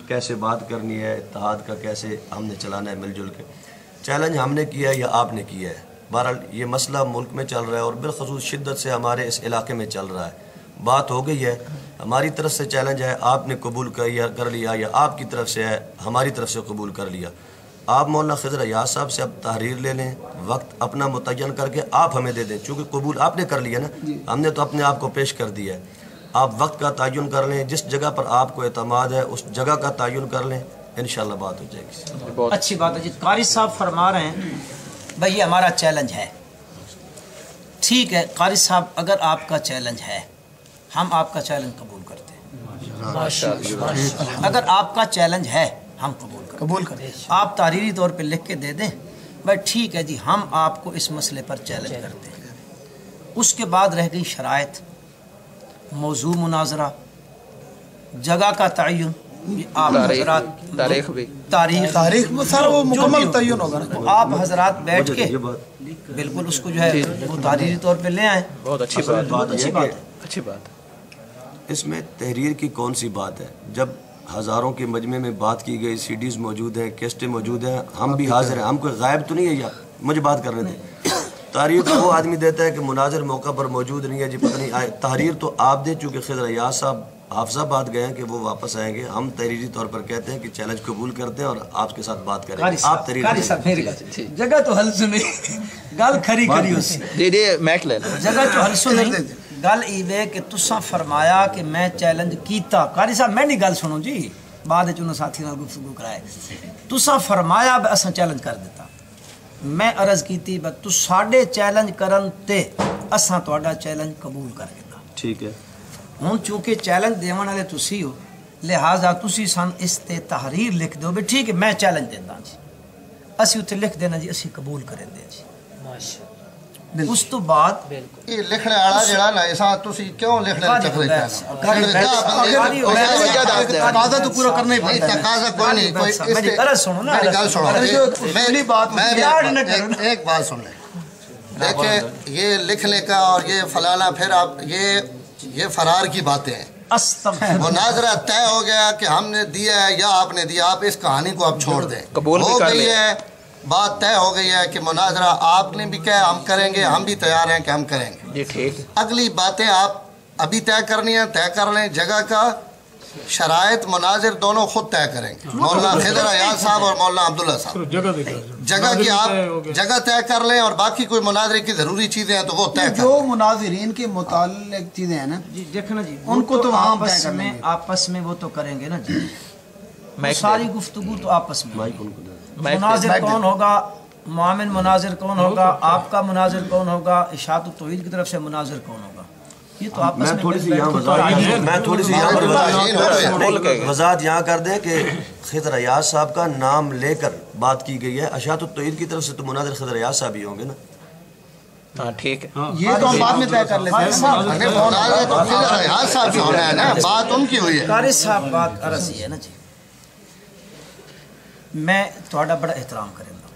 Speaker 12: کیسے بات کرنی ہے، اتحاد کا کیسے ہم نے چلانا ہے مل جل کے۔ چیلنج ہم نے کیا ہے یا آپ نے کیا ہے، بہرحال یہ مسئلہ ملک میں چل رہا ہے اور بالخصوص شدت سے ہمارے اس علاقے میں چل رہا ہے۔ بات ہو گئی ہے، ہماری طرف سے چیلنج ہے، آپ نے قبول کر لیا یا آپ کی طرف سے ہے ہماری طرف سے قبول کر لیا۔ آپ مولانا خضر ایاز صاحب سے اب تحریر لے لیں، وقت اپنا متعین کر کے آپ ہمیں دے دیں، چونکہ قبول آپ نے کر لیا نا، ہم نے تو اپنے آپ کو پیش کر دیا ہے۔ آپ وقت کا تعین کر لیں، جس جگہ پر آپ کو اعتماد ہے اس جگہ کا تعین کر لیں، انشاءاللہ بات ہو جائے گی۔
Speaker 7: اچھی بات ہے جی، قاری صاحب فرما رہے ہیں بھائی یہ ہمارا چیلنج ہے، ٹھیک ہے قاری صاحب، اگر آپ کا چیلنج ہے ہم آپ کا چیلنج قبول کرتے ہیں، اگر آپ کا چیلنج ہے ہم قبول کرتے ہیں، آپ تحریری طور پہ لکھ کے دے دیں بھائی ٹھیک ہے جی ہم آپ کو اس مسئلے پر چیلنج کرتے ہیں۔ اس کے بعد رہ گئی شرائط، موضوع مناظرہ، جگہ کا تعین، آپ حضرات تاریخ میں سارا وہ مکمل تعین ہوگا، آپ حضرات بیٹھ کے بالکل اس کو جو ہے وہ تحریری طور پہ لے آئیں۔
Speaker 2: بہت اچھی بات۔
Speaker 12: اس میں تحریر کی کون سی بات ہے، جب ہزاروں کے مجمع میں بات کی گئی، سی ڈیز موجود ہیں، کیسٹیں موجود ہیں، ہم بھی حاضر ہیں، ہم کوئی غائب تو نہیں ہے، یا مجھے بات کرنے دیں۔ تحریر تو وہ آدمی دیتا ہے کہ مناظر موقع پر موجود نہیں ہے جی پتہ نہیں آئے، تحریر تو آپ دیں، چونکہ خضر ایاز صاحب حافظ آباد گئے ہیں کہ وہ واپس آئیں گے، ہم تحریری طور پر کہتے ہیں کہ چیلنج قبول کرتے ہیں اور آپ کے ساتھ بات کریں گے۔ آپ تحریر
Speaker 7: جگہ تو حل سنی گل کھری کری اسی جگہ تو حل سنی گل ایوے کہ تساں فرمایا کہ میں چیلنج کیتا، قاری صاحب میں نہیں گل سنو جی، بعد انہوں ساتھی نال گفتگو کرائے، تساں فرمایا اساں چیلنج کر دیتا، میں عرض کیتی بس تو ساڈے چیلنج کرن تے اساں تہاڈا چیلنج قبول کر دیتا،
Speaker 12: ٹھیک ہے۔
Speaker 7: ہوں چونکہ چیلنج دیون والے تسی ہو لہٰذا تسی سن اس تے تحریر لکھ دو بھی ٹھیک ہے میں چیلنج دینا جی، اسی اتنے لکھ دینا جی اسی قبول کریں دے جی۔ اس تو بعد
Speaker 6: یہ لکھنے والا جڑا نا ایسا تسی کیوں لکھنے چکرے تقاضا تو پورا کرنا ہی پڑتا ہے، تقاضا کوئی نہیں، کوئی میری گل سنو نا، میری بات ایک بات سن لیں، دیکھیں یہ لکھنے کا اور یہ فلانا پھر آپ یہ فرار کی باتیں ہیں، مناظرہ طے ہو گیا کہ ہم نے دیا ہے یا آپ نے دیا، آپ اس کہانی کو آپ چھوڑ دیں، ہو گئی ہے بات طے ہو گئی ہے کہ مناظرہ آپ نے بھی کہا ہم کریں گے، ہم بھی تیار ہیں کہ ہم کریں گے، اگلی باتیں آپ ابھی طے کرنی ہیں طے کر لیں، جگہ کا شرائط مناظر دونوں خود طے کریں گے، مولانا خضر ایاز صاحب اور مولانا عبداللہ صاحب، جگہ کی آپ جگہ طے کر لیں اور باقی کوئی مناظرے کی ضروری چیزیں ہیں تو وہ طے کریں، جو مناظرین کے متعلق چیزیں ہیں نا
Speaker 7: جی دیکھنا جی ان کو تو آپس میں وہ تو کریں گے نا جی، ساری گفتگو تو آپس میں، مناظر کون ہوگا، معامن مناظر کون ہوگا، آپ کا مناظر کون ہوگا، اشاعت التوحید کی طرف سے مناظر کون ہوگا، یہ تو آپس میں
Speaker 12: تھوڑی سی یہاں وضاحت یہاں کر دیں کہ خضر ایاز صاحب کا نام لے کر بات کی گئی ہے، اشاعت التوحید کی طرف سے تو مناظر خضر ایاز صاحب ہی ہوں گے نا،
Speaker 2: ہاں ٹھیک ہے،
Speaker 6: یہ تو ہم بعد میں طے کر لیتے ہیں، مناظر تو خضر ایاز صاحب ہی ہونا ہے نا، بات ان کی ہوئی ہے۔
Speaker 7: قاری صاحب بات عرض ہے نا جی، میں تہاڈا بڑا احترام کریں گا،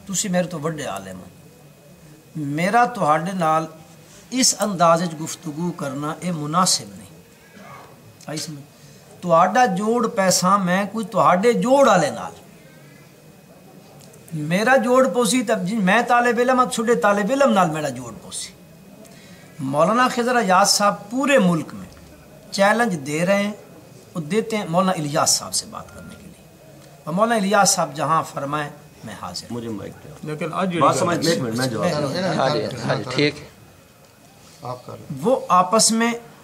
Speaker 7: تسی میرے تو بڑے عالم ہو، میرا تہاڈے نال اس انداز گفتگو کرنا یہ مناسب نہیں، آئی سمجھ، تہاڈا جوڑ پیسہ میں کوئی تہاڈے جوڑ والے نال، میرا جوڑ پوسی تب جی میں طالب علم چھوٹے طالب علم نال میرا جوڑ پوسی، مولانا خضر ایاز صاحب پورے ملک میں چیلنج دے رہے ہیں، وہ دیتے ہیں مولانا الیاس صاحب سے بات کرنے کے لیے، اور مولانا الیاس صاحب جہاں فرمائیں میں حاضر،
Speaker 12: مجھے مائک دے،
Speaker 16: لیکن آج
Speaker 12: بات سمجھ میں جواب
Speaker 2: ٹھیک ہے،
Speaker 7: وہ آپس میں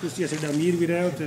Speaker 16: ਤੁਸੀਂ ਅਸੀਂ ਅਮੀਰ ਵੀ ਰਹੇ ਹੋ ਤੇ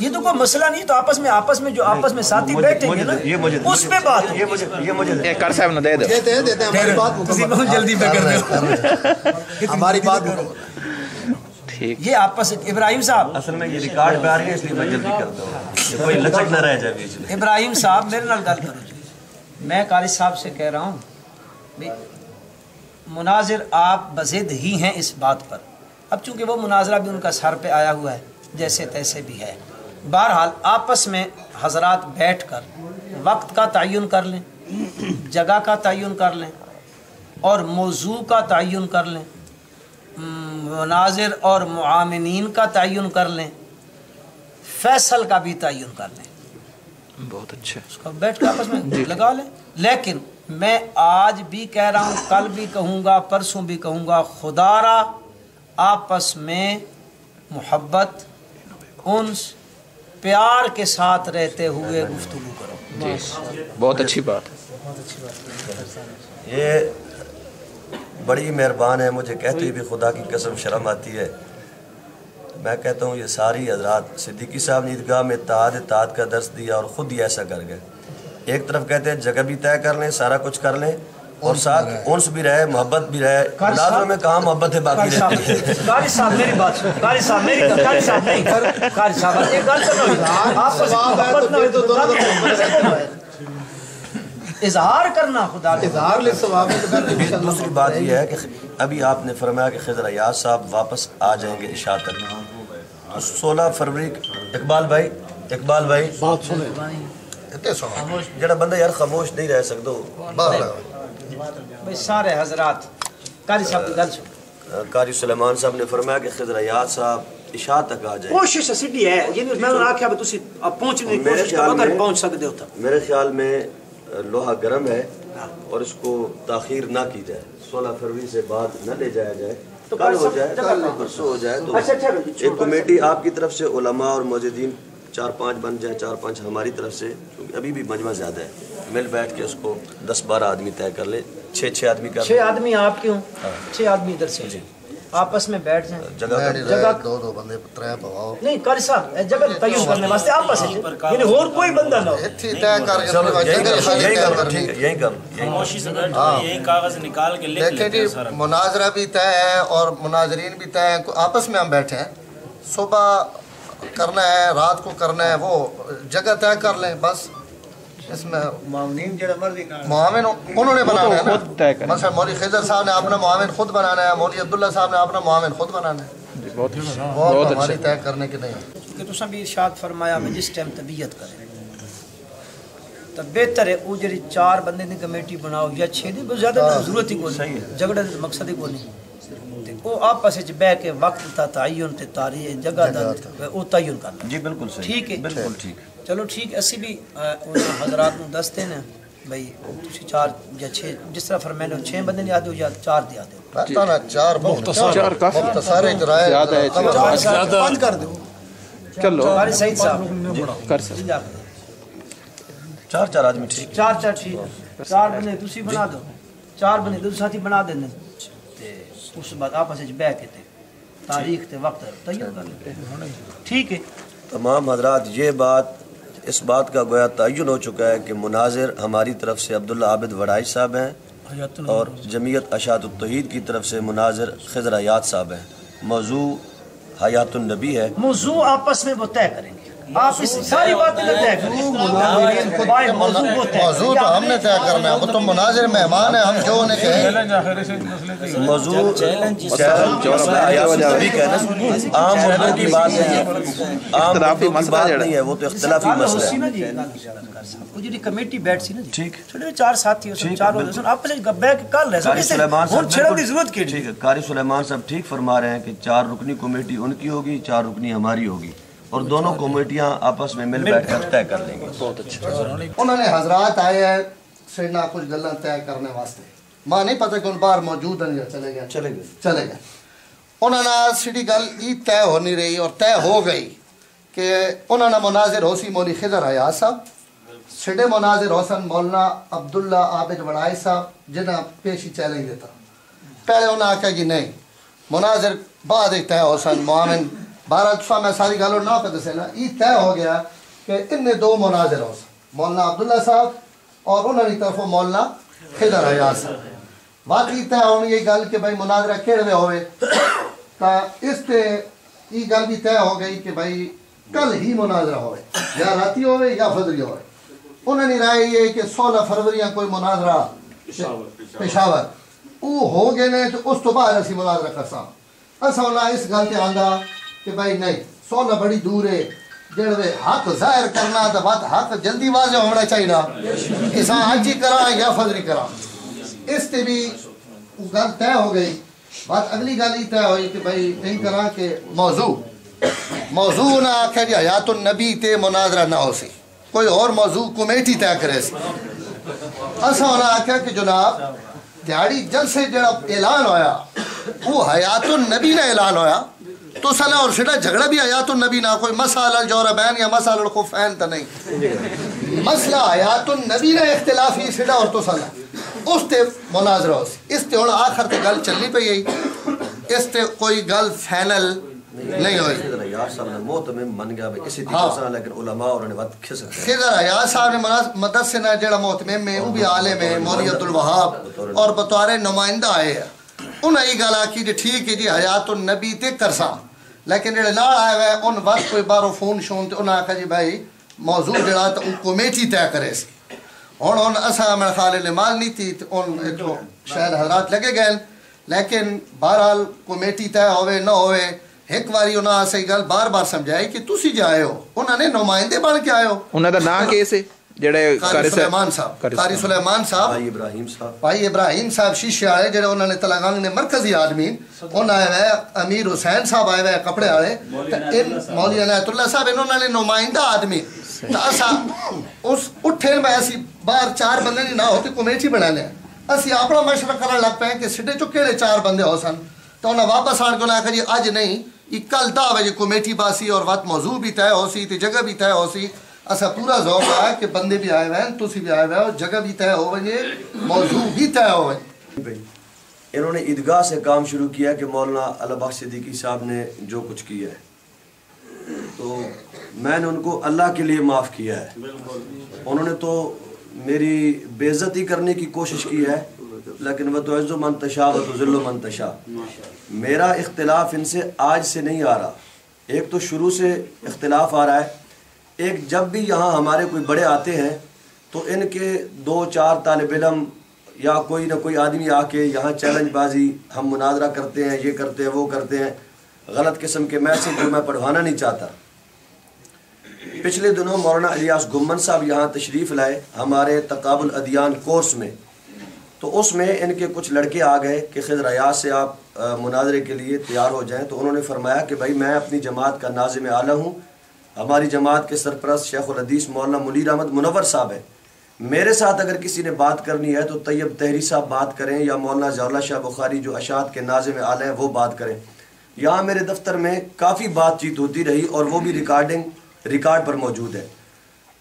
Speaker 7: یہ تو کوئی مسئلہ نہیں، تو آپس میں جو آپس میں ساتھی بیٹھیں گے نا اس پہ بات
Speaker 2: یہ کر صاحب نے دے دو
Speaker 7: جلدی پہ کر دو
Speaker 14: ہماری بات
Speaker 7: یہ آپس ابراہیم صاحب
Speaker 12: اصل میں یہ ریکارڈ پہ آ رہی ہے اس لیے میں جلدی کرتا ہوں، کوئی لچک نہ رہ جائے بیچ میں۔
Speaker 7: ابراہیم صاحب میرے نال گل کرو جی، میں قاری صاحب سے کہہ رہا ہوں مناظر آپ بضد ہی ہیں اس بات پر، اب چونکہ وہ مناظرہ بھی ان کا سر پہ آیا ہوا ہے جیسے تیسے بھی ہے، بہرحال آپس میں حضرات بیٹھ کر وقت کا تعین کر لیں، جگہ کا تعین کر لیں اور موضوع کا تعین کر لیں، مناظر اور معامنین کا تعین کر لیں، فیصل کا بھی تعین کر لیں،
Speaker 2: بہت اچھا
Speaker 7: اس کو بیٹھ کے آپس میں لگا لیں۔ لیکن میں آج بھی کہہ رہا ہوں، کل بھی کہوں گا، پرسوں بھی کہوں گا، خدا را آپس میں محبت، انس، پیار کے ساتھ رہتے ہوئے گفتگو کرو۔
Speaker 2: بہت اچھی بات۔
Speaker 12: یہ بڑی مہربان ہے، مجھے کہتے بھی خدا کی قسم شرم آتی ہے۔ میں کہتا ہوں یہ ساری حضرات صدیقی صاحب نے عیدگاہ میں اتحاد کا درس دیا اور خود ہی ایسا کر گئے۔ ایک طرف کہتے ہیں جگہ بھی طے کر لیں، سارا کچھ کر لیں اور ساتھ انس بھی رہے، محبت بھی رہے۔ مناظروں میں کہاں محبت ہے باقی رہتی ہے۔
Speaker 7: قاری صاحب میری بات سن، قاری صاحب میری قاری صاحب نہیں، قاری صاحب ایک گل کرو، آپ سے محبت نہ ہو تو اظہار کرنا خدا کا
Speaker 14: اظہار لے ثواب ہے۔
Speaker 12: دوسری بات یہ ہے کہ ابھی آپ نے فرمایا کہ خضر ایاز صاحب واپس آ جائیں گے عشاء تک، 16 فروری۔ اقبال بھائی
Speaker 16: بات سنیں،
Speaker 12: جڑا بندہ یار خاموش نہیں رہ سکتا
Speaker 7: بھائی سارے حضرات۔ قاری صاحب کی گل سن،
Speaker 12: قاری سلیمان صاحب نے فرمایا کہ خضر ایاز صاحب عشاء تک آ جائیں۔
Speaker 7: کوشش سیدھی ہے، یعنی میں نے آکھیا کہ تسی اب پہنچنے کی کوشش کرو، اگر پہنچ سکتے ہو تو۔
Speaker 12: میرے خیال میں لوہا گرم ہے اور اس کو تاخیر نہ کی جائے، 16 فروری سے بعد نہ لے جایا جائے، کل ہو جائے، پرسوں ہو جائے۔ تو ایک کمیٹی آپ کی طرف سے علماء اور موجودین 4-5 بن جائیں، 4-5 ہماری طرف سے، کیونکہ ابھی بھی مجمع زیادہ ہے، مل بیٹھ کے اس کو 10-12 آدمی طے کر لیں، 6 آدمی کر لیں،
Speaker 7: 6 آدمی آپ کیوں، 6 آدمی ادھر سے آپس میں بیٹھ جائیں،
Speaker 6: جگہ دو بندے ترے بواؤ
Speaker 7: نہیں قاری صاحب جگہ تعین کرنے واسطے آپس یعنی اور کوئی بندہ نہ ہو،
Speaker 6: اتھی طے کر کے
Speaker 12: یہی کر
Speaker 18: خاموشی سے یہی کاغذ نکال کے لکھ
Speaker 6: دیکھیں جی، مناظرہ بھی طے ہے اور مناظرین بھی طے ہیں، آپس میں ہم بیٹھے ہیں، صبح کرنا ہے، رات کو کرنا ہے، وہ جگہ طے کر لیں بس۔ اس میں
Speaker 14: معاونین جڑا مرضی
Speaker 6: معاون انہوں نے بنانا ہے نا، مثلا مولوی خضر صاحب نے اپنا معاون خود بنانا ہے، مولوی عبداللہ صاحب نے اپنا معاون خود بنانا ہے، وہ ہماری طے کرنے کی نہیں۔
Speaker 7: کہ تساں بھی ارشاد فرمایا میں جس ٹائم طبیعت کرے تو بہتر ہے وہ جڑی 4 بندے دی کمیٹی بناؤ یا 6 دی، بس زیادہ ضرورت ہی کوئی نہیں، جھگڑے دا مقصد ہی کوئی نہیں، تے وہ آپس وچ بیٹھ کے وقت دا تعین تے تاریخ جگہ دا وہ تعین کرنا۔
Speaker 12: جی بالکل صحیح،
Speaker 7: ٹھیک ہے،
Speaker 12: بالکل ٹھیک۔
Speaker 7: چلو ٹھیک، اسی بھی انہاں حضرات نوں دستے ہیں بھائی تسی 4 یا 6 جس طرح فرمائے 6 بندے نہیں آتے ہو یا 4 دے آتے ہو،
Speaker 6: پتہ نہ 4
Speaker 2: مختصر کافی
Speaker 6: مختصر اجرائے
Speaker 2: زیادہ ہے،
Speaker 14: 5 کر دو۔
Speaker 2: چلو
Speaker 7: قاری سعید صاحب
Speaker 2: کر سکتے
Speaker 12: 4 آدمی ٹھیک،
Speaker 7: 4 ٹھیک، 4 بندے تسی بنا دو، 4 بندے دو ساتھی بنا دینے تے اس بعد آپس وچ بیٹھ کے تاریخ تے وقت تعین کر لیتے ہیں، ٹھیک ہے۔
Speaker 12: تمام حضرات یہ بات، اس بات کا گویا تعین ہو چکا ہے کہ مناظر ہماری طرف سے عبداللہ عابد وڑائی صاحب ہیں اور جمعیت اشاعت التوحید کی طرف سے مناظر خضر ایاز صاحب ہیں۔ موضوع حیات النبی ہے،
Speaker 7: موضوع آپس میں وہ طے کریں گے، آپ اس ساری باتیں نہ طے کریں،
Speaker 6: موضوع تو ہم نے طے کرنا ہے، وہ تو مناظر مہمان ہیں، ہم جو انہیں کہیں
Speaker 12: موضوع عام مردوں کی بات نہیں ہے، عام مردوں کی بات نہیں ہے، وہ تو اختلافی مسئلہ ہے۔
Speaker 7: وہ جو کمیٹی بیٹھ سی نا جی، چھوٹے 4 ساتھی ہو سن، 4 ہو سن، آپس میں بیٹھ کے کر لیں، ہن چھڑن دی ضرورت کی
Speaker 12: ٹھیک ہے۔ قاری سلیمان صاحب ٹھیک فرما رہے ہیں کہ 4 رکنی کمیٹی ان کی ہوگی، 4 رکنی ہماری ہوگی، اور دونوں کمیٹیاں آپس میں مل بیٹھ کر طے کر لیں گے۔ بہت اچھا۔
Speaker 6: انہوں نے حضرات آئے ہیں سیڑنا کچھ گلیں طے کرنے واسطے، ماں نہیں پتہ کہ ان باہر موجود ہیں یا چلے گئے، انہوں نے سیڑھی گل ای طے ہو نہیں رہی اور طے ہو گئی کہ انہوں نے مناظر ہو سی مولوی خضر ایاز صاحب، سیڑھے مناظر حسن مولانا عبداللہ عابد وڑائی صاحب جنہیں پیشی چیلنج دیتا، پہلے انہوں نے آکھا کہ نہیں مناظر بعد طے حسن معاون 12 دفعہ میں ساری گالوں نہ پہ دسے نا یہ طے ہو گیا کہ ان نے 2 مناظر ہو مولانا عبداللہ صاحب اور انہوں نے طرف مولانا خضر حیات صاحب واقعی طے ہونی یہ گل کہ بھائی مناظرہ کھیڑے ہوئے تا اس پہ یہ گل بھی طے ہو گئی کہ بھائی کل ہی مناظرہ ہوئے یا راتی ہوئے یا فجری ہوئے انہوں نے رائے یہ کہ 16 فروری کوئی مناظرہ پشاور وہ ہو گئے نے تو اس تو بعد اسی مناظرہ کرساں اسا انہاں اس گل تے آندا کہ بھائی نہیں 16 بڑی دور ہے جڑے حق ظاہر کرنا تو بات حق جلدی واضح ہونا چاہیے اساں حج ہی کرا یا فجری کرا اس تے بھی گل طے ہو گئی بات اگلی گل یہ طے ہوئی کہ بھائی ان کرا کہ موضوع نہ آخر جی حیات النبی تے مناظرہ نہ ہو سی کوئی اور موضوع کمیٹی طے کرے سی اسا انہاں آخیا کہ جناب دیہڑی جلسے جڑا اعلان ہویا وہ حیات النبی نے اعلان ہویا تو سلا اور سیدھا جھگڑا بھی حیات النبی نہ کوئی مسئلہ الجوربین یا مسئلہ الخفین تا نہیں مسئلہ حیات النبی نے اختلافی سیدھا اور تو سلا اس تے مناظرہ ہو سی اس تے ہن آخر تے گل چلنی پئی گئی اس تے کوئی گل فائنل نہیں ہوئی
Speaker 12: یار صاحب نے محتمم من گیا اسی طرح سے لیکن علماء اور نے وقت کھس
Speaker 6: خضر حیات صاحب نے مدد سے نہ جڑا محتمم میں وہ بھی عالم ہے مولوی عبد الوہاب اور بطور نمائندہ آئے ہیں انہاں یہ گل آکی جی ٹھیک ہے جی حیات النبی تے کرساں لیکن جڑے نال آئے ہوئے ان وقت کوئی بارو فون شون تے انہاں آکھا جی بھائی موضوع جڑا تو کمیٹی طے کرے سی ہن اساں میرے خیال مال نہیں تھی ان ایک شاید حضرات لگے گئے لیکن بہرحال کمیٹی طے ہوئے نہ ہوئے ایک واری انہاں سے گل بار بار سمجھائی کہ تسی جے آئے ہو انہاں نے نمائندے بن کے آئے ہو
Speaker 2: انہاں دا نام کی سے جڑے
Speaker 6: قاری سلیمان صاحب بھائی ابراہیم صاحب شیشے والے جڑے انہوں نے تلنگانہ نے مرکزی آدمی انہوں آئے ہوئے امیر حسین صاحب آئے ہوئے کپڑے والے مولوی عنایت اللہ صاحب انہوں نے نمائندہ آدمی اس اٹھے میں ایسی بار 4 بندے نہیں نہ ہوتی کمیٹی بنانے اسی اپنا مشورہ کرنے لگ پے کہ سڈے چو کہڑے 4 بندے ہو سن تو انہیں واپس آن کے انہیں کہا جی اج نہیں یہ کل 10 بجے کمیٹی باسی اور وقت موضوع بھی طے ہو سی جگہ بھی طے ہو سی اسا پورا زور رہا ہے کہ بندے بھی آئے ہوئے ہیں تسی بھی آئے ہوئے ہو جگہ بھی طے ہو وجے موضوع بھی طے ہو وجے
Speaker 12: انہوں نے عیدگاہ سے کام شروع کیا کہ مولانا علی بخش صدیقی صاحب نے جو کچھ کیا ہے تو میں نے ان کو اللہ کے لیے معاف کیا ہے انہوں نے تو میری بے عزتی کرنے کی کوشش کی ہے لیکن وَتُعِزُّ مَن تَشَاءُ وَتُذِلُّ مَن تَشَاءُ میرا اختلاف ان سے آج سے نہیں آ رہا ایک تو شروع سے اختلاف آ رہا ہے ایک جب بھی یہاں ہمارے کوئی بڑے آتے ہیں تو ان کے 2-4 طالب علم یا کوئی نہ کوئی آدمی آ کے یہاں چیلنج بازی ہم مناظرہ کرتے ہیں یہ کرتے ہیں وہ کرتے ہیں غلط قسم کے میسیج جو میں پڑھوانا نہیں چاہتا پچھلے دنوں مولانا الیاس گمن صاحب یہاں تشریف لائے ہمارے تقابل ادیان کورس میں تو اس میں ان کے کچھ لڑکے آ گئے کہ خضر حیات سے آپ مناظرے کے لیے تیار ہو جائیں تو انہوں نے فرمایا کہ بھائی میں اپنی جماعت کا ناظم اعلیٰ ہوں ہماری جماعت کے سرپرست شیخ الحدیث مولانا منیر احمد منور صاحب ہے میرے ساتھ اگر کسی نے بات کرنی ہے تو طیب طہری صاحب بات کریں یا مولانا ضیاء اللہ شاہ بخاری جو اشاعت کے ناظم اعلیٰ ہیں وہ بات کریں یہاں میرے دفتر میں کافی بات چیت ہوتی رہی اور وہ بھی ریکارڈ پر موجود ہے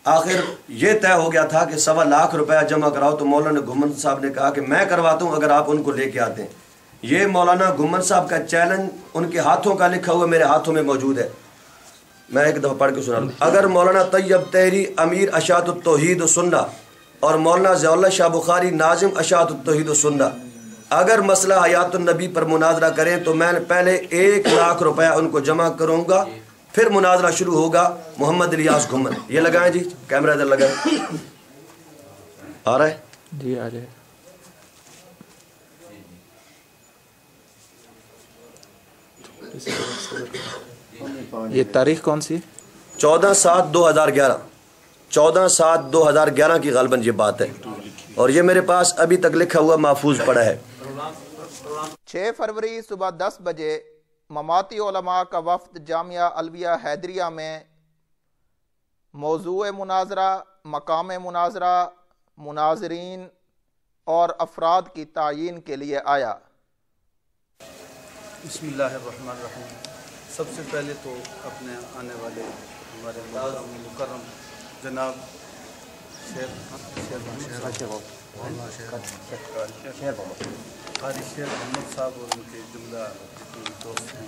Speaker 12: آخر یہ طے ہو گیا تھا کہ 1.25 لاکھ روپیہ جمع کراؤ تو مولانا گمن صاحب نے کہا کہ میں کرواتا ہوں اگر آپ ان کو لے کے آتے ہیں یہ مولانا گمن صاحب کا چیلنج ان کے ہاتھوں کا لکھا ہوا میرے ہاتھوں میں موجود ہے میں ایک دفعہ پڑھ کے سنا لوں اگر مولانا طیب طہری امیر اشاعت التوحید و سنہ اور مولانا ضیاء اللہ شاہ بخاری ناظم اشاعت التوحید و سنہ اگر مسئلہ حیات النبی پر مناظرہ کریں تو میں پہلے 1 لاکھ روپیہ ان کو جمع کروں گا پھر مناظرہ شروع ہوگا محمد الیاس گھمن یہ لگائیں جی کیمرہ ادھر لگائیں آ رہا ہے
Speaker 2: جی آ جائے یہ تاریخ کون سی
Speaker 12: 14/7/2011 14/7/2011 کی غالباً یہ بات ہے اور یہ میرے پاس ابھی تک لکھا ہوا محفوظ پڑا ہے
Speaker 2: 6 فروری صبح 10 بجے مماتی علماء کا وفد جامعہ الویہ حیدریہ میں موضوع مناظرہ مقام مناظرہ مناظرین اور افراد کی تعیین کے لیے آیا
Speaker 19: بسم اللہ الرحمن الرحیم سب سے پہلے تو اپنے آنے والے ہمارے مکرم جناب قاری شیر محمد صاحب اور ان کے جملہ دوست ہیں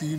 Speaker 20: 3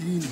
Speaker 20: 3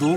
Speaker 21: 2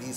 Speaker 6: 20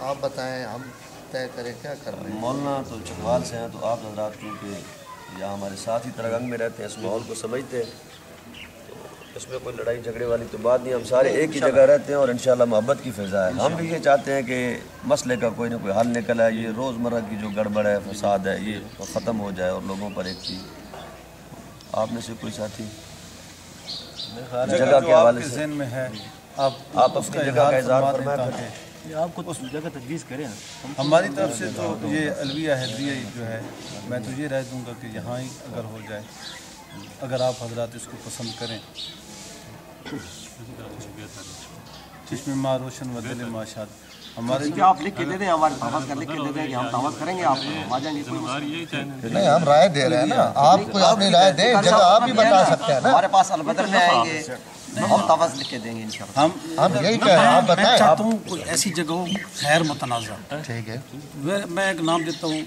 Speaker 6: آپ بتائیں ہم طے کریں کیا کر رہے ہیں؟
Speaker 12: مولانا تو چکوال سے ہیں، تو آپ حضرات کیونکہ یہاں ہمارے ساتھ ہی ترگنگ میں رہتے ہیں، اس ماحول کو سمجھتے ہیں، تو اس میں کوئی لڑائی جھگڑے والی تو بات نہیں، ہم سارے ایک ہی جگہ رہتے ہیں اور انشاءاللہ محبت کی فضا ہے۔ ہم بھی یہ چاہتے ہیں کہ مسئلے کا کوئی نہ کوئی حل نکل آئے، یہ روزمرہ کی جو گڑبڑ ہے، فساد ہے، یہ ختم ہو جائے اور لوگوں پر ایک چیز۔ آپ میں سے کوئی ساتھی جگہ کے حوالے سے
Speaker 21: ذہن میں ہے،
Speaker 12: آپ اپنی جگہ کا اظہار فرمائیں۔
Speaker 21: آپ کو اس جگہ تجویز کریں ہماری طرف سے تو یہ الویہ حیدریہ جو ہے، میں تو یہ رائے دوں گا کہ یہاں ہی اگر ہو جائے، اگر آپ حضرات اس کو پسند کریں۔ چشم ماں روشن و دل ماں شاد، ہمارے
Speaker 8: آپ لکھ کے دے دیں، ہمارے تحفظ کا لکھ کے دے دیں کہ ہم تحفظ کریں گے، آپ آ جائیں گے۔
Speaker 6: نہیں ہم رائے دے رہے ہیں نا، آپ کوئی اپنی رائے دیں، جگہ آپ ہی بتا سکتے ہیں نا۔
Speaker 8: ہمارے پاس البدر میں آئیں گے، ہم تحفظ لکھ کے دیں گے انشاءاللہ۔
Speaker 6: ہم یہی کہہ رہے ہیں، آپ بتائیں۔
Speaker 21: میں چاہتا ہوں کوئی ایسی جگہ ہو خیر متنازع۔
Speaker 6: ٹھیک ہے،
Speaker 21: میں ایک نام دیتا ہوں،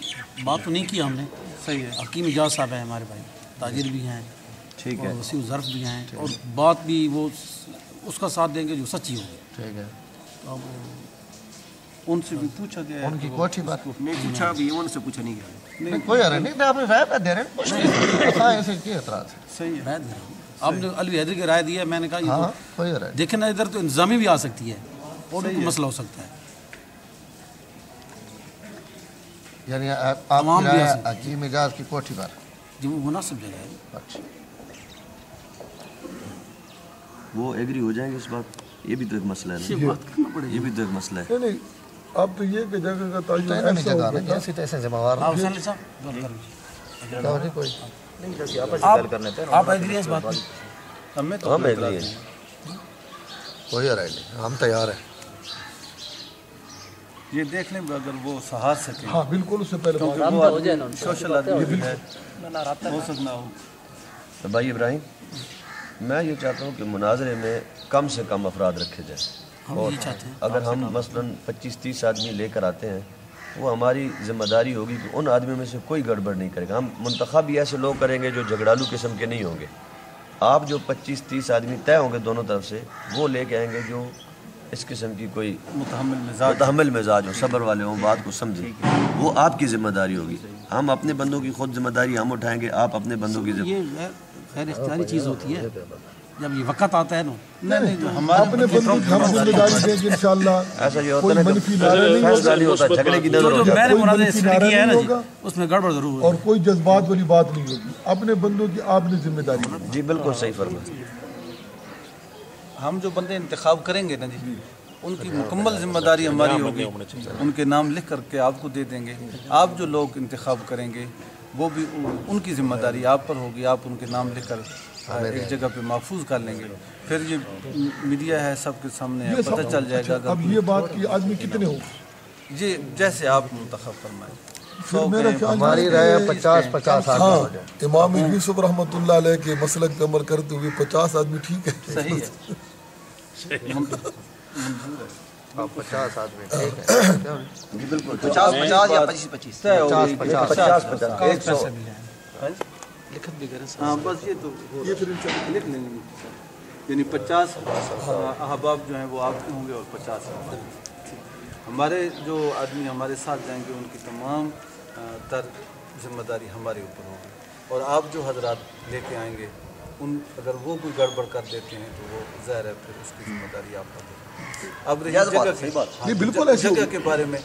Speaker 21: بات تو نہیں کی ہم نے، صحیح ہے، حکیم اجاز صاحب ہیں ہمارے بھائی، تاجر بھی ہیں،
Speaker 12: ٹھیک ہے،
Speaker 21: وسیع ظرف بھی ہیں، اور بات بھی وہ اس کا ساتھ دیں گے جو سچی ہوگی۔
Speaker 6: ٹھیک ہے،
Speaker 21: اب ان سے بھی پوچھا گیا،
Speaker 6: ان کی کوٹھی بات
Speaker 8: نہیں پوچھا بھی، ان سے پوچھا نہیں گیا۔
Speaker 6: نہیں کوئی حرج نہیں، میں اپنی رائے پہ دے رہے ہیں، ایسے کی اعتراض ہے؟
Speaker 21: صحیح ہے، رائے دے رہا ہوں۔ آپ نے الوی حیدری کی رائے دی ہے، میں نے کہا
Speaker 6: ہاں کوئی حرج نہیں۔
Speaker 21: دیکھیں نا، ادھر تو انتظامی بھی آ سکتی ہے اور مسئلہ ہو سکتا ہے،
Speaker 6: یعنی آپ کی رائے حکیم اجاز کی کوٹھی پر
Speaker 21: جو وہ مناسب جگہ ہے۔
Speaker 6: اچھا،
Speaker 12: وہ ایگری ہو جائیں گے اس بات؟ یہ بھی تو ایک مسئلہ ہے نا، یہ بھی تو ایک مسئلہ ہے۔
Speaker 20: نہیں اب تو یہ کہ جگہ کا تعین ایسا ہوگا،
Speaker 6: جیسے تیسے ذمہ وار
Speaker 21: آپ حسین صاحب بات کر لیجیے،
Speaker 6: کوئی
Speaker 21: آپ ایگری ہیں اس بات پر؟
Speaker 12: ہم ایگری ہیں،
Speaker 6: کوئی رائے نہیں، ہم تیار ہیں۔
Speaker 21: یہ دیکھ لیں اگر وہ سہار سکے،
Speaker 20: ہاں بالکل، اس سے پہلے
Speaker 21: سوشل آدمی ہے، ہو سکنا ہو۔
Speaker 12: بھائی ابراہیم، میں یہ چاہتا ہوں کہ مناظرے میں کم سے کم افراد رکھے جائیں، اور اگر ہم مثلاً 25-30 آدمی لے کر آتے ہیں، وہ ہماری ذمہ داری ہوگی کہ ان آدمیوں میں سے کوئی گڑبڑ نہیں کرے گا۔ ہم منتخب بھی ایسے لوگ کریں گے جو جھگڑالو قسم کے نہیں ہوں گے۔ آپ جو 25-30 آدمی طے ہوں گے دونوں طرف سے، وہ لے کے آئیں گے جو اس قسم کی کوئی متحمل مزاج ہو، صبر والے ہوں، بات کو سمجھیں، وہ آپ کی ذمہ داری ہوگی۔ ہم اپنے بندوں کی خود ذمہ داری ہم اٹھائیں گے، آپ اپنے بندوں کی ذمہ داری۔
Speaker 21: یہ خیر اختیاری چیز ہوتی ہے، جب یہ وقت آتا ہے نا،
Speaker 20: اپنے بندوں کی ہم ذمہ داری دیں گے انشاءاللہ۔
Speaker 12: ایسا یہ ہوتا ہے نا، فیصلہ نہیں ہوتا، جھگڑے کی نظر ہوتا ہے،
Speaker 21: میں نے مناظرے اس لیے کیا ہے نا جی، اس میں گڑبڑ ضرور ہوگی
Speaker 20: اور کوئی جذبات والی بات نہیں ہوگی، اپنے بندوں کی آپ نے ذمہ داری دی۔
Speaker 12: جی بالکل صحیح فرمایا۔
Speaker 21: ہم جو بندے انتخاب کریں گے نا جی، ان کی مکمل ذمہ داری ہماری ہوگی، ان کے نام لکھ کر کے آپ کو دے دیں گے۔ آپ جو لوگ انتخاب کریں گے وہ بھی ان کی ذمہ داری آپ پر ہوگی، آپ ان کے نام لکھ کر ایک جگہ پہ محفوظ کر لیں گے، پھر یہ میڈیا ہے سب کے سامنے ہے، پتہ چل جائے گا۔
Speaker 20: اب یہ بات کہ آدمی کتنے ہوں؟
Speaker 21: جی جیسے آپ منتخب فرمائیں۔
Speaker 6: ہماری رائے 50-50 آدمی ہو جائے۔
Speaker 20: امام یوسف رحمۃ اللہ علیہ کے مسلک پہ عمل کرتے ہوئے 50 آدمی ٹھیک ہے،
Speaker 21: صحیح ہے،
Speaker 6: 50 آدمی ٹھیک ہے،
Speaker 8: جی بالکل 50-50 یا 25-25
Speaker 21: 100 لکھت بھی کریں۔ ہاں بس یہ تو یہ پھر لکھ لیں گے، یعنی 50 احباب جو ہیں وہ آپ کے ہوں گے اور 50 ہمارے جو آدمی ہمارے ساتھ جائیں گے، ان کی تمام تر ذمہ داری ہمارے اوپر ہوگی، اور آپ جو حضرات لے کے آئیں گے، ان اگر وہ کوئی گڑبڑ کر دیتے ہیں تو وہ ظاہر ہے پھر اس کی ذمہ داری آپ پر۔ اب رہی جگہ کے بارے میں،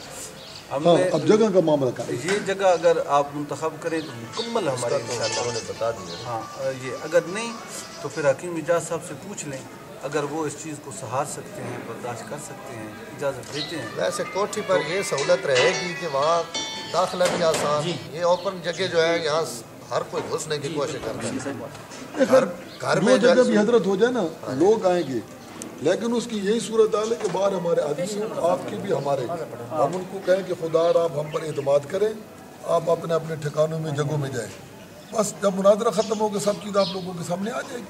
Speaker 21: ہم نے
Speaker 20: اب جگہ کا معاملہ کر
Speaker 21: یہ جگہ اگر آپ منتخب کریں تو مکمل ہمارے انشاءاللہ نے بتا دیا۔ ہاں یہ اگر نہیں تو پھر حکیم اجاز صاحب سے پوچھ لیں، اگر وہ اس چیز کو سہار سکتے ہیں، برداشت کر سکتے ہیں، اجازت دیتے ہیں۔
Speaker 6: ویسے کوٹھی پر یہ سہولت رہے گی کہ وہاں داخلہ بھی آسان، یہ اوپن جگہ جو ہے یہاں ہر کوئی گھسنے کی کوشش کرتا ہے۔
Speaker 20: گھر میں جگہ بھی حضرت ہو جائے نا، لوگ آئیں گے، لیکن اس کی یہی صورتحال ہے کہ باہر ہمارے آدمی ہیں، آپ کی بھی ہمارے، ہم ان کو کہیں کہ خدا آپ ہم پر اعتماد کریں، آپ اپنے اپنے ٹھکانوں میں جگہوں میں جائیں، بس جب مناظرہ ختم ہوگا سب چیز آپ لوگوں کے سامنے آ جائے گی۔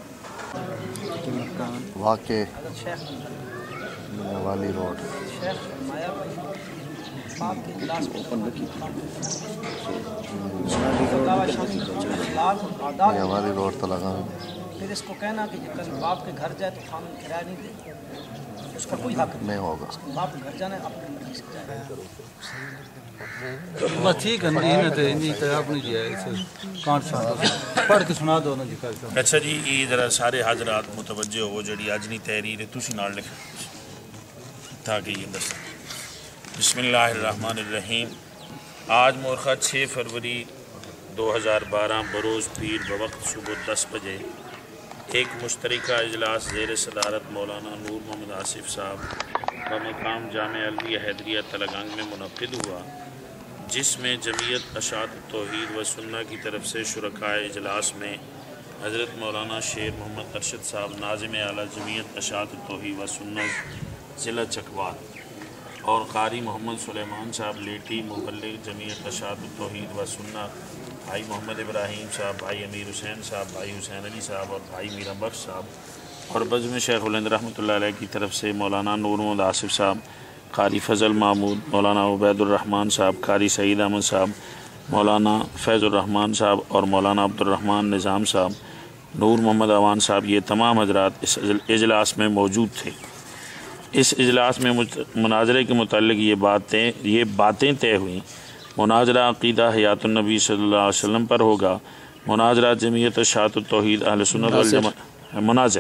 Speaker 6: واقع والی روڈ والی روڈ تلگنگ
Speaker 7: پھر اس کو کہنا کہ جب باپ کے گھر جائے تو خامن کرایہ نہیں دے، اس کا کوئی حق نہیں ہوگا. باپ کے گھر جانا ہے اپنے مرضی سے جائے.
Speaker 21: بس ٹھیک ہے انہیں تے اپنی جی کانٹ صاحب پڑھ کے سنا دو نا جی.
Speaker 4: اچھا جی یہ ذرا سارے حضرات متوجہ ہو جڑی اج نہیں تحریر ہے تسی نال لکھ تاکہ یہ دس. بسم اللہ الرحمن الرحیم. آج مورخہ 6 فروری 2012 بروز پیر بوقت صبح 10 بجے ایک مشترکہ اجلاس زیر صدارت مولانا نور محمد آصف صاحب بمقام جامع الویہ حیدریہ تلگنگ میں منعقد ہوا، جس میں جمعیت اشاعت توحید و سنہ کی طرف سے شرکائے اجلاس میں حضرت مولانا شیر محمد ارشد صاحب ناظم اعلیٰ جمعیت اشاعت توحید و سنہ ضلع چکوال اور قاری محمد سلیمان صاحب لیٹی مبلغ جمعیت اشاعت توحید و سنہ بھائی محمد ابراہیم صاحب، بھائی امیر حسین صاحب، بھائی حسین علی صاحب اور بھائی میرا بخش صاحب اور بزم شیخ الہند رحمۃ اللہ علیہ کی طرف سے مولانا نور محمد آصف صاحب، قاری فضل محمود، مولانا عبید الرحمن صاحب، قاری سعید احمد صاحب، مولانا فیض الرحمن صاحب اور مولانا عبد الرحمن نظام صاحب، نور محمد عوان صاحب، یہ تمام حضرات اس اجلاس میں موجود تھے. اس اجلاس میں مناظرے کے متعلق یہ باتیں طے ہوئیں. مناظرہ عقیدہ حیات النبی صلی اللہ علیہ وسلم پر ہوگا. مناظرہ جمعیت اشاعت التوحید اہل سنت والجماعت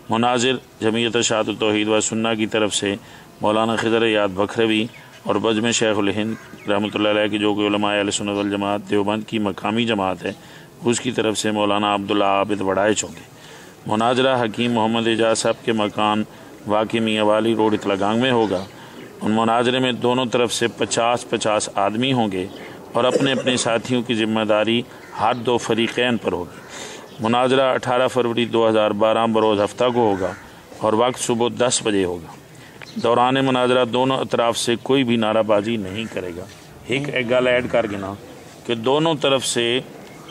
Speaker 4: مناظر جمعیت اشاعت التوحید و سنہ کی طرف سے مولانا خضر حیات بکھروی اور بزم شیخ الہند رحمۃ اللہ علیہ کی جو کہ علماء اہل سنت والجماعت دیوبند کی مقامی جماعت ہے اس کی طرف سے مولانا عبداللہ عابد وڑائچ ہوں گے. مناظرہ حکیم محمد اعجاز صاحب کے مکان واقع میاں والی روڈ تلگنگ میں ہوگا. ان مناظرے میں دونوں طرف سے 50 آدمی ہوں گے اور اپنے اپنے ساتھیوں کی ذمہ داری ہر دو فریقین پر ہوگی. مناظرہ 18 فروری 2012 بروز ہفتہ کو ہوگا اور وقت صبح 10 بجے ہوگا. دوران مناظرہ دونوں اطراف سے کوئی بھی نعرہ بازی نہیں کرے گا. ایک گل ایڈ کر گنا کہ دونوں طرف سے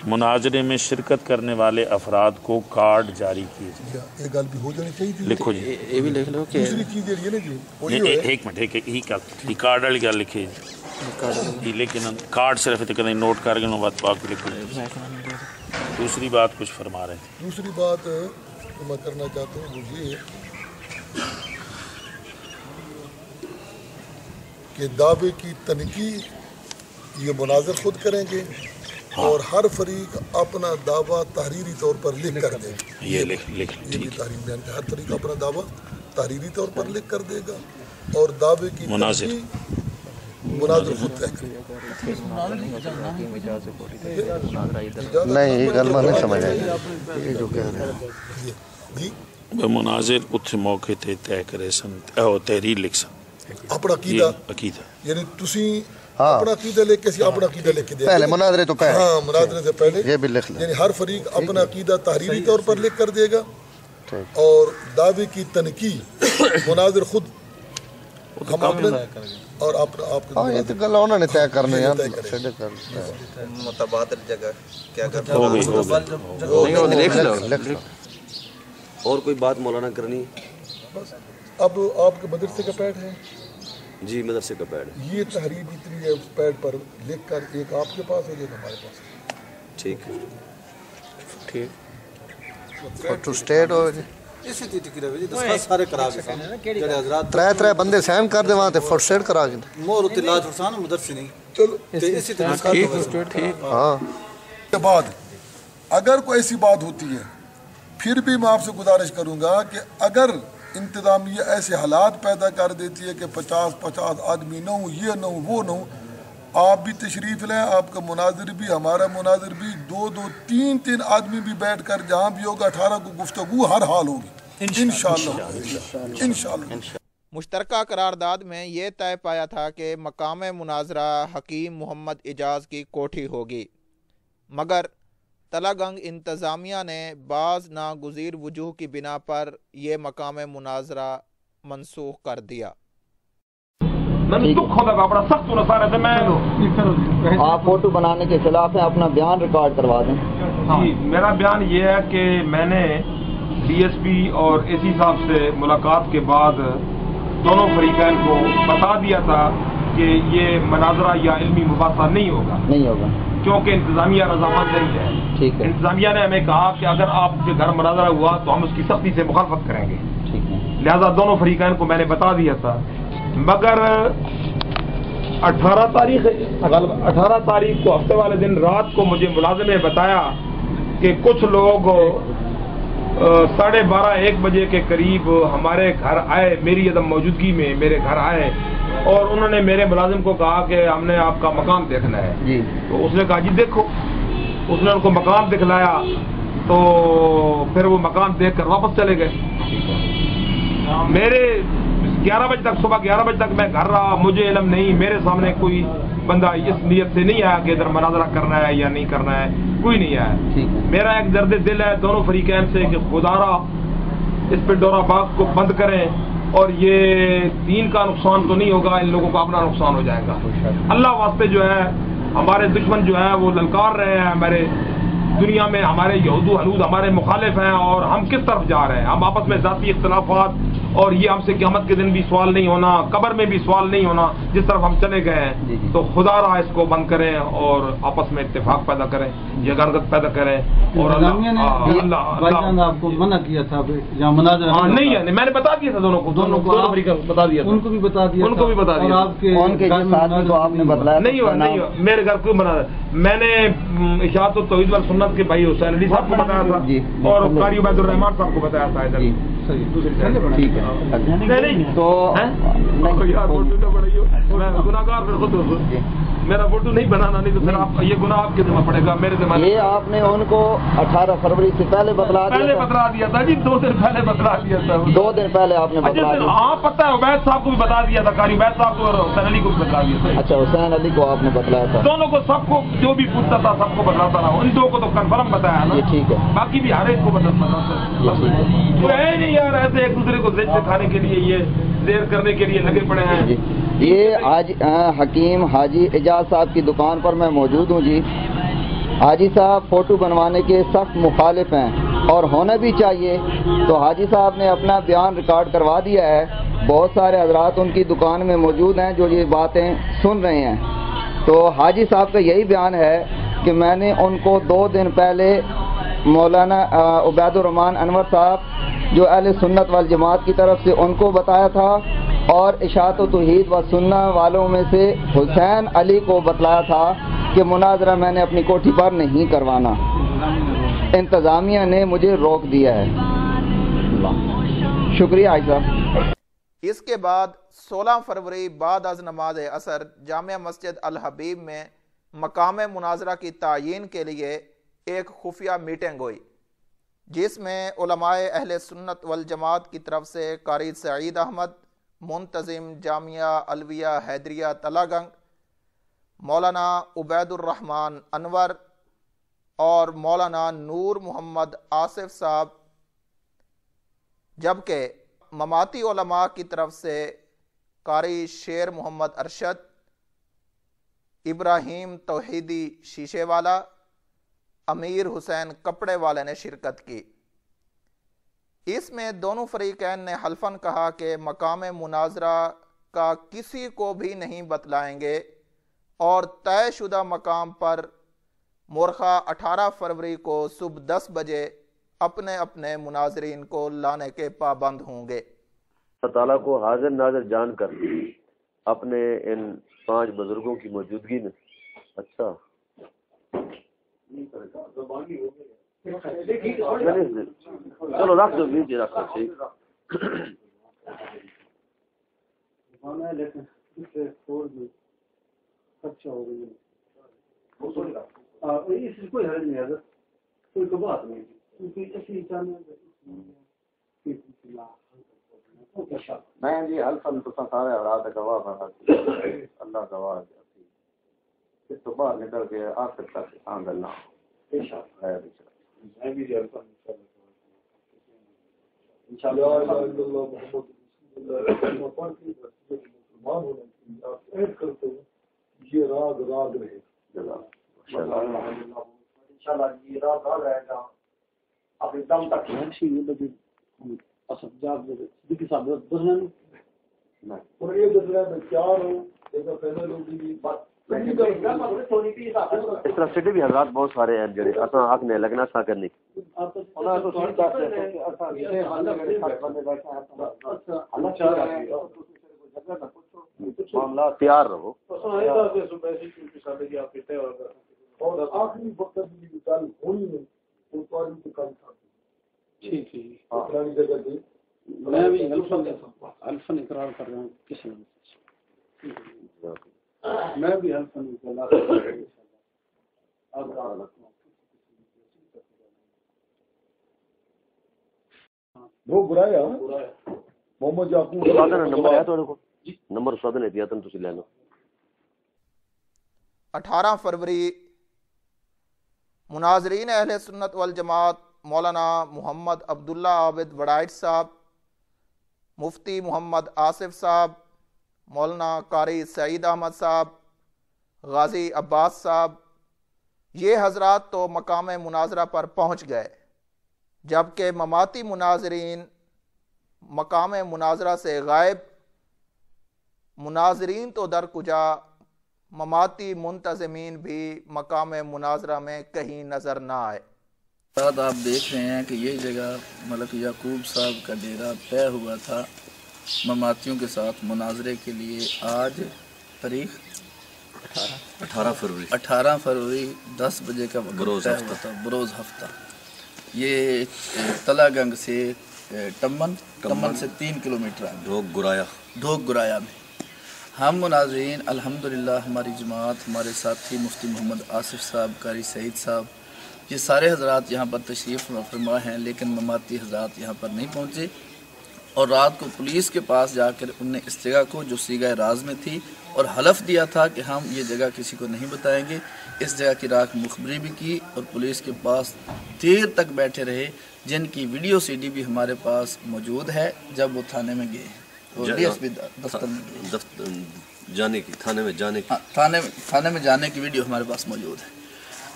Speaker 4: مناظرے میں شرکت کرنے والے افراد کو کارڈ جاری کیے جائیں.
Speaker 20: ایک گل بھی ہو جانی چاہیے.
Speaker 4: لکھو جی
Speaker 21: یہ بھی لکھ لو کہ
Speaker 20: دوسری چیز یہ نا جی
Speaker 4: ایک منٹ ایک کارڈ والی گل لکھے جی لیکن کارڈ صرف کہیں نوٹ کر کے بات باقی لکھو. دوسری بات کچھ فرما رہے ہیں.
Speaker 20: دوسری بات میں کرنا چاہتا ہوں وہ یہ کہ دعوے کی تنقید یہ مناظر خود کریں گے اور ہر فریق اپنا دعویٰ تحریری طور پر لکھ کر دے گا. یہ بھی تحریر بیان کہ ہر فریق اپنا دعویٰ تحریری طور پر لکھ کر دے گا اور دعوے کی مناظر خود طے کرے گا.
Speaker 6: نہیں یہ گل میں نہیں سمجھ آئی یہ جو کہہ رہے ہیں.
Speaker 4: مناظر اتنے موقع تے طے کرے سن تحریر لکھ سن
Speaker 20: اپنا عقیدہ یعنی تسی اپنا عقیدہ لے کے اپنا عقیدہ لے کے دے
Speaker 6: پہلے مناظرے تو پہلے
Speaker 20: ہاں مناظرے سے پہلے
Speaker 6: یہ بھی لکھ لیں.
Speaker 20: یعنی ہر فریق اپنا عقیدہ تحریری طور پر لکھ کر دے گا اور دعوے کی تنقید مناظر خود ہم اپنے اور آپ
Speaker 6: یہ تو گل انہوں نے طے کرنے ہیں
Speaker 12: متبادل جگہ کیا کرنا اور کوئی بات مولانا کرنی.
Speaker 20: اب آپ کے مدرسے کا پیڈ ہے
Speaker 12: جی مدرسے کا پیڈ
Speaker 20: یہ تحریر اتنی ہے اس پیڈ پر لکھ کر ایک آپ کے پاس ہے ایک ہمارے پاس ہے.
Speaker 12: ٹھیک ہے
Speaker 6: ٹھیک فوٹو سٹیٹ ہو جی
Speaker 12: اسی طریقے سے دس سارے کرا کے جڑے حضرات
Speaker 6: ترے بندے سائن کر دے وہاں تے فوٹو سٹیٹ کرا کے
Speaker 12: مور تے لاج حسین مدرسے نہیں چلو اسی طریقے
Speaker 6: ہاں.
Speaker 20: کے بعد اگر کوئی ایسی بات ہوتی ہے پھر بھی میں آپ سے گزارش کروں گا کہ اگر انتظامیہ ایسے حالات پیدا کر دیتی ہے کہ 50 آدمی نہ ہوں یہ نہ ہوں وہ نہ ہوں آپ بھی تشریف لیں. آپ کا مناظر بھی ہمارا مناظر بھی 2 3 آدمی بھی بیٹھ کر جہاں بھی ہوگا 18 کو گفتگو ہر حال ہوگی انشاءاللہ.
Speaker 2: مشترکہ قرارداد میں یہ طے پایا تھا کہ مقام مناظرہ حکیم محمد اعجاز کی کوٹھی ہوگی، مگر تلگنگ انتظامیہ نے بعض ناگزیر وجوہ کی بنا پر یہ مقام مناظرہ منسوخ کر دیا.
Speaker 1: آپ فوٹو بنانے کے خلاف ہیں، اپنا بیان ریکارڈ کروا دیں.
Speaker 22: جی میرا بیان یہ ہے کہ میں نے ڈی ایس پی اور اے سی صاحب سے ملاقات کے بعد دونوں فریقین کو بتا دیا تھا کہ یہ مناظرہ یا علمی مباحثہ نہیں ہوگا چونکہ انتظامیہ رضامند نہیں ہے. انتظامیہ نے ہمیں کہا کہ اگر آپ کے گھر مناظرہ ہوا تو ہم اس کی سختی سے مخالفت کریں گے. لہذا دونوں فریقین کو میں نے بتا دیا تھا. مگر 18 تاریخ کو ہفتے والے دن رات کو مجھے ملازم نے بتایا کہ کچھ لوگ 12:30-1 بجے کے قریب ہمارے گھر آئے, میری عدم موجودگی میں میرے گھر آئے, اور انہوں نے میرے ملازم کو کہا کہ ہم نے آپ کا مکان دیکھنا ہے. تو اس نے کہا جی دیکھو. اس نے ان کو مکان دکھلایا, تو پھر وہ مکان دیکھ کر واپس چلے گئے. میرے 11 بجے تک, صبح 11 بجے تک میں گھر رہا. مجھے علم نہیں, میرے سامنے کوئی بندہ اس نیت سے نہیں آیا کہ ادھر مناظرہ کرنا ہے یا نہیں کرنا ہے, کوئی نہیں آیا. میرا ایک درد دل ہے دونوں فریقین سے کہ خدا را اس پہ ڈورا باغ کو بند کریں, اور یہ دین کا نقصان تو نہیں ہوگا, ان لوگوں کو اپنا نقصان ہو جائے گا. اللہ واسطے جو ہے ہمارے دشمن جو ہے وہ للکار رہے ہیں ہمارے دنیا میں, ہمارے یہود و حنود ہمارے مخالف ہیں, اور ہم کس طرف جا رہے ہیں. ہم آپس میں ذاتی اختلافات, اور یہ ہم سے قیامت کے دن بھی سوال نہیں ہونا, قبر میں بھی سوال نہیں ہونا, جس طرف ہم چلے گئے ہیں. تو خدا را اس کو بند کریں اور آپس میں اتفاق پیدا کریں, یگانت پیدا کریں. اور
Speaker 19: اللہ آپ کو منع کیا تھا
Speaker 22: نہیں ہے, میں نے بتا دیا تھا دونوں کو بتا دیا,
Speaker 19: ان کو بھی بتا دیا,
Speaker 22: ان کو بھی بتا دیا. نہیں میرے گھر کیوں بنا, میں نے اشاعت التوحید والسنت کے بھائی حسین علی صاحب کو بتایا تھا, اور قاری عبید الرحمان صاحب کو بتایا تھا.
Speaker 1: ٹھیک ہے. تو
Speaker 22: گناہگار پھر خود میرا فوٹو نہیں بنانا, نہیں تو پھر آپ یہ گناہ آپ کے ذمہ پڑے گا, میرے ذمہ.
Speaker 1: یہ آپ نے ان کو 18 فروری سے پہلے بتلا
Speaker 22: دیا تھا جی, 2 دن پہلے بتلا دیا تھا.
Speaker 1: 2 دن پہلے آپ نے بتلا دیا.
Speaker 22: ہاں پتہ ہے, عبید صاحب کو بھی بتا دیا تھا, قاری عبید صاحب کو اور حسین علی کو بھی بتلا دیا تھا.
Speaker 1: اچھا, حسین علی کو آپ نے بتلایا تھا.
Speaker 22: دونوں کو, سب کو, جو بھی پوچھتا تھا سب کو بتلاتا رہا. ان 2 کو تو کنفرم بتایا نا,
Speaker 1: ٹھیک ہے.
Speaker 22: باقی بھی ہر ایک کو بتاتا ہے نہیں یار, ایسے ایک دوسرے کو زد دکھانے کے لیے, یہ زیر کرنے کے لیے لگے پڑے ہیں.
Speaker 1: یہ آج حکیم حاجی اعجاز صاحب کی دکان پر میں موجود ہوں جی. حاجی صاحب فوٹو بنوانے کے سخت مخالف ہیں, اور ہونا بھی چاہیے. تو حاجی صاحب نے اپنا بیان ریکارڈ کروا دیا ہے. بہت سارے حضرات ان کی دکان میں موجود ہیں جو یہ باتیں سن رہے ہیں. تو حاجی صاحب کا یہی بیان ہے کہ میں نے ان کو 2 دن پہلے مولانا عبید الرحمان انور صاحب جو اہل سنت والجماعت کی طرف سے ان کو بتایا تھا, اور اشاعت و توحید و سنت والوں میں سے حسین علی کو بتلایا تھا کہ مناظرہ میں نے اپنی کوٹھی پر نہیں کروانا. انتظامیہ نے مجھے روک دیا ہے. شکریہ حاجی صاحب.
Speaker 2: اس کے بعد 16 فروری بعد از نماز عصر جامع مسجد الحبیب میں مقام مناظرہ کی تعیین کے لیے ایک خفیہ میٹنگ ہوئی, جس میں علماء اہل سنت والجماعت کی طرف سے قاری سعید احمد, منتظم جامعہ الویہ حیدریہ تلہ گنگ, مولانا عبید الرحمان انور اور مولانا نور محمد آصف صاحب, جبکہ مماتی علماء کی طرف سے قاری شیر محمد ارشد, ابراہیم توحیدی شیشے والا, امیر حسین کپڑے والے نے شرکت کی. اس میں دونوں فریقین نے حلفاً کہا کہ مقام مناظرہ کا کسی کو بھی نہیں بتلائیں گے, اور طے شدہ مقام پر مورخہ 18 فروری کو صبح 10 بجے اپنے اپنے مناظرین کو لانے کے پابند ہوں گے.
Speaker 8: اللہ تعالیٰ کو حاضر ناظر جان کر اپنے ان 5 بزرگوں کی موجودگی میں اچھا چلو رکھ دو, نیچے رکھ دو. ٹھیک
Speaker 19: اچھا ہو گئی, اس سے کوئی حرج نہیں ہے, کوئی تو بات نہیں,
Speaker 8: نہیں جی حلفاً تو سارے حالات گواہ اللہ گواہ اس تو باہر نکل کے آخر تک آنگلنا
Speaker 20: یہ راگ رہے انشاءاللہ یہ راگ رہے گا اپنے دم تک. صدیقی صاحب اور یہ دس رہے میں 4 ہوں, پہلے لوگ
Speaker 3: اس طرح سٹی بھی حضرات بہت سارے ہیں جڑے اساں آکھنے لگنا سا کرنی معاملات تیار رہو
Speaker 21: ٹھیک ہے میں بھی الفن اقرار کر رہا ہوں کس نے میں بھی الفن اقرار کر رہا ہوں
Speaker 20: وہ برایا محمد یعقوب
Speaker 3: نمبر ہے تھوڑے کو نمبر استاد نے دیا تم تسی لے لو
Speaker 2: 18 فروری مناظرین اہل سنت والجماعت مولانا محمد عبداللہ عابد وڑائٹ صاحب، مفتی محمد آصف صاحب، مولانا قاری سعید احمد صاحب، غازی عباس صاحب، یہ حضرات تو مقام مناظرہ پر پہنچ گئے، جبکہ مماتی مناظرین مقام مناظرہ سے غائب۔ مناظرین تو در کجا، مماتی منتظمین بھی مقام مناظرہ میں کہیں نظر نہ آئے۔
Speaker 5: آپ دیکھ رہے ہیں کہ یہ جگہ ملک یعقوب صاحب کا ڈیرا طے ہوا تھا مماتیوں کے ساتھ مناظرے کے لیے۔ آج تاریخ 18 فروری 10 بجے کا وقت طے ہوا تھا، بروز ہفتہ۔ یہ تلا گنگ سے ٹمن سے 3 کلومیٹر ڈھوک گرایا میں ہم مناظرین الحمدللہ ہماری جماعت، ہمارے ساتھی مفتی محمد آصف صاحب، قاری سعید صاحب، یہ سارے حضرات یہاں پر تشریف فرما ہیں، لیکن مماتی حضرات یہاں پر نہیں پہنچے، اور رات کو پولیس کے پاس جا کر انہوں نے اس جگہ کو جو سیگہ راز میں تھی اور حلف دیا تھا کہ ہم یہ جگہ کسی کو نہیں بتائیں گے، اس جگہ کی راکھ مخبری بھی کی اور پولیس کے پاس دیر تک بیٹھے رہے، جن کی ویڈیو سی ڈی بھی ہمارے پاس موجود ہے جب وہ تھانے میں گئے، ڈی ایس پی دفتر میں تھانے میں جانے کی ویڈیو ہمارے پاس موجود ہے۔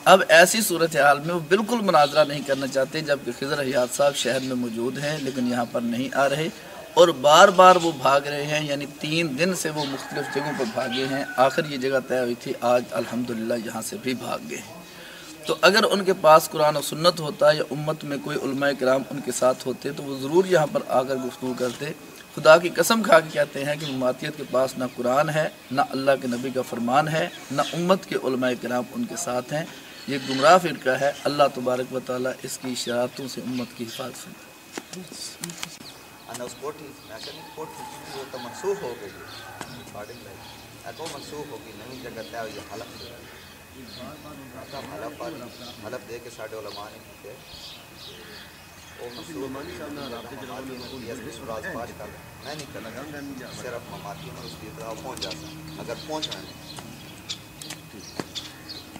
Speaker 5: اب ایسی صورتحال میں وہ بالکل مناظرہ نہیں کرنا چاہتے، جبکہ خضر حیات صاحب شہر میں موجود ہیں لیکن یہاں پر نہیں آ رہے، اور بار بار وہ بھاگ رہے ہیں، یعنی 3 دن سے وہ مختلف جگہوں پر بھاگے ہیں، آخر یہ جگہ طے ہوئی تھی، آج الحمدللہ یہاں سے بھی بھاگ گئے ہیں۔ تو اگر ان کے پاس قرآن و سنت ہوتا یا امت میں کوئی علماء کرام ان کے ساتھ ہوتے تو وہ ضرور یہاں پر آ کر گفتگو کرتے۔ خدا کی قسم کھا کے کہتے ہیں کہ مماتیت کے پاس نہ قرآن ہے، نہ اللہ کے نبی کا فرمان ہے، نہ امت کے علماء کرام ان کے ساتھ ہیں، یہ گمراہ فرقہ ہے۔ اللہ تبارک و تعالیٰ اس کی شرارتوں سے امت کی حفاظت فرمائے۔
Speaker 1: منسوخ ہو گئی منسوخ ہوگی نئی جگہ طے ہوئی حلف دے کے ساڈے علماء نے کیتے میں نہیں کرنا، صرف مماتی میں اس کی اطلاع پہنچ جاتا اگر پہنچ رہے ہیں۔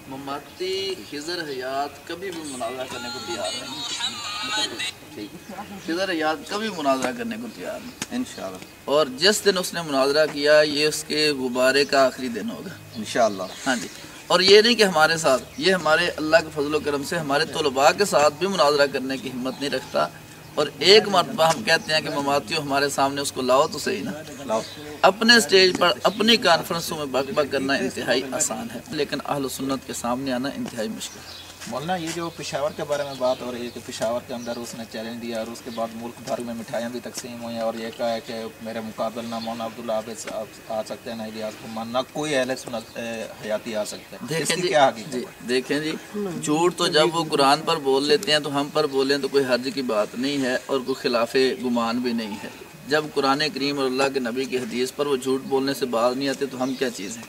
Speaker 5: مماتی خضر حیات کبھی بھی مناظرہ کرنے کو تیار نہیں، خضر حیات کبھی مناظرہ کرنے کو تیار نہیں انشاءاللہ، اور جس دن اس نے مناظرہ کیا یہ اس کے غبارے کا آخری دن ہوگا انشاءاللہ۔ ہاں جی، اور یہ نہیں کہ ہمارے ساتھ، یہ ہمارے اللہ کے فضل و کرم سے ہمارے طلباء کے ساتھ بھی مناظرہ کرنے کی ہمت نہیں رکھتا، اور ایک مرتبہ ہم کہتے ہیں کہ مماتیوں ہمارے سامنے اس کو لاؤ تو صحیح نا، اپنے سٹیج پر اپنی کانفرنسوں میں بک بک کرنا انتہائی آسان ہے، لیکن اہل سنت کے سامنے آنا انتہائی مشکل ہے۔
Speaker 11: مولانا یہ جو پشاور کے بارے میں بات ہو رہی ہے کہ پشاور کے اندر اس نے چیلنج دیا اور اس کے بعد ملک بھر میں مٹھائیاں بھی تقسیم ہوئی ہیں، اور یہ کہا ہے کہ میرے مقابل نہ مولانا عبداللہ عابد صاحب آ سکتے ہیں، نہ الیاس گمان، نہ کوئی اہل سنت حیاتی آ سکتے ہیں، اس کی کیا حقیقت؟
Speaker 5: دیکھیں جی، جھوٹ تو جب وہ قرآن پر بول لیتے ہیں تو ہم پر بولیں تو کوئی حرج کی بات نہیں ہے، اور کوئی خلاف گمان بھی نہیں ہے۔ جب قرآن کریم اور اللہ کے نبی کی حدیث پر وہ جھوٹ بولنے سے باز نہیں آتے تو ہم کیا چیز ہیں؟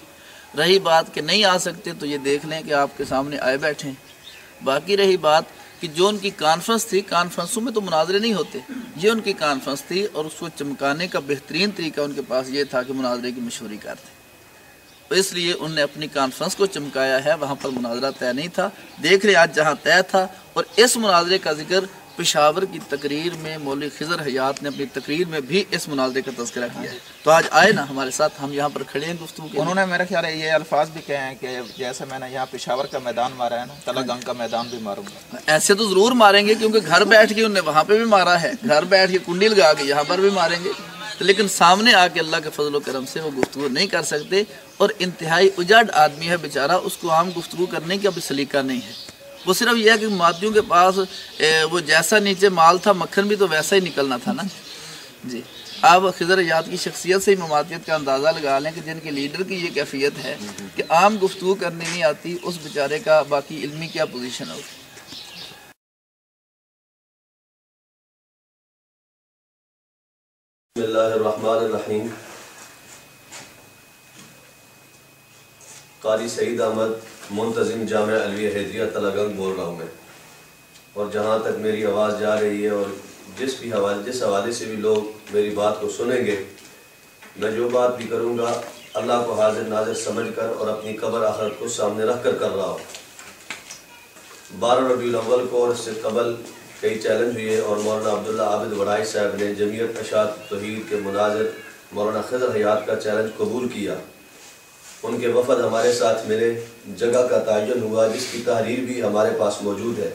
Speaker 5: رہی بات کہ نہیں آ سکتے تو یہ دیکھ لیں کہ آپ کے سامنے آئے بیٹھے ہیں۔ باقی رہی بات کہ جو ان کی کانفرنس تھی، کانفرنسوں میں تو مناظرے نہیں ہوتے، یہ ان کی کانفرنس تھی، اور اس کو چمکانے کا بہترین طریقہ ان کے پاس یہ تھا کہ مناظرے کی مشہوری کرتے، تو اس لیے انہوں نے اپنی کانفرنس کو چمکایا ہے، وہاں پر مناظرہ طے نہیں تھا۔ دیکھ رہے آج جہاں طے تھا، اور اس مناظرے کا ذکر پشاور کی تقریر میں مولوی خضر حیات نے اپنی تقریر میں بھی اس مناظرے کا تذکرہ کیا ہے، تو آج آئے نا ہمارے ساتھ، ہم یہاں پر کھڑے ہیں گفتگو کے۔
Speaker 11: انہوں نے میرا خیال ہے یہ الفاظ بھی کہے ہیں کہ جیسے میں نے یہاں پشاور کا میدان مارا ہے نا، تلا گنگ کا میدان بھی ماروں گا۔
Speaker 5: ایسے تو ضرور ماریں گے، کیونکہ گھر بیٹھ کے انہوں نے وہاں پہ بھی مارا ہے، گھر بیٹھ کے کنڈی لگا کے یہاں پر بھی ماریں گے، لیکن سامنے آ کے اللہ کے فضل و کرم سے وہ گفتگو نہیں کر سکتے، اور انتہائی اجاڑ آدمی ہے بیچارہ، اس کو عام گفتگو کرنے کا بھی سلیقہ نہیں ہے۔ وہ صرف یہ ہے کہ مادیوں کے پاس وہ جیسا نیچے مال تھا مکھن بھی تو ویسا ہی نکلنا تھا نا جی۔ آپ خضر حیات کی شخصیت سے ہی مماثلت کا اندازہ لگا لیں کہ جن کے لیڈر کی یہ کیفیت ہے کہ عام گفتگو کرنی نہیں آتی، اس بیچارے کا باقی علمی کیا پوزیشن ہوگی۔
Speaker 12: بسم اللہ الرحمن الرحیم۔ قاری سعید احمد، منتظم جامعہ علویہ حیدریہ تلہ گنگ بول رہا ہوں میں، اور جہاں تک میری آواز جا رہی ہے اور جس حوالے سے بھی لوگ میری بات کو سنیں گے، میں جو بات بھی کروں گا اللہ کو حاضر ناظر سمجھ کر اور اپنی قبر آخرت کو سامنے رکھ کر کر رہا ہوں۔ 12 ربیع الاول کو اور اس سے قبل کئی چیلنج ہوئے اور مولانا عبداللہ عابد وڑائی صاحب نے جمعیت اشاعت توحید کے مناظر مولانا خضر حیات کا چیلنج قبول کیا۔ ان کے وفد ہمارے ساتھ ملے، جگہ کا تعین ہوا جس کی تحریر بھی ہمارے پاس موجود ہے۔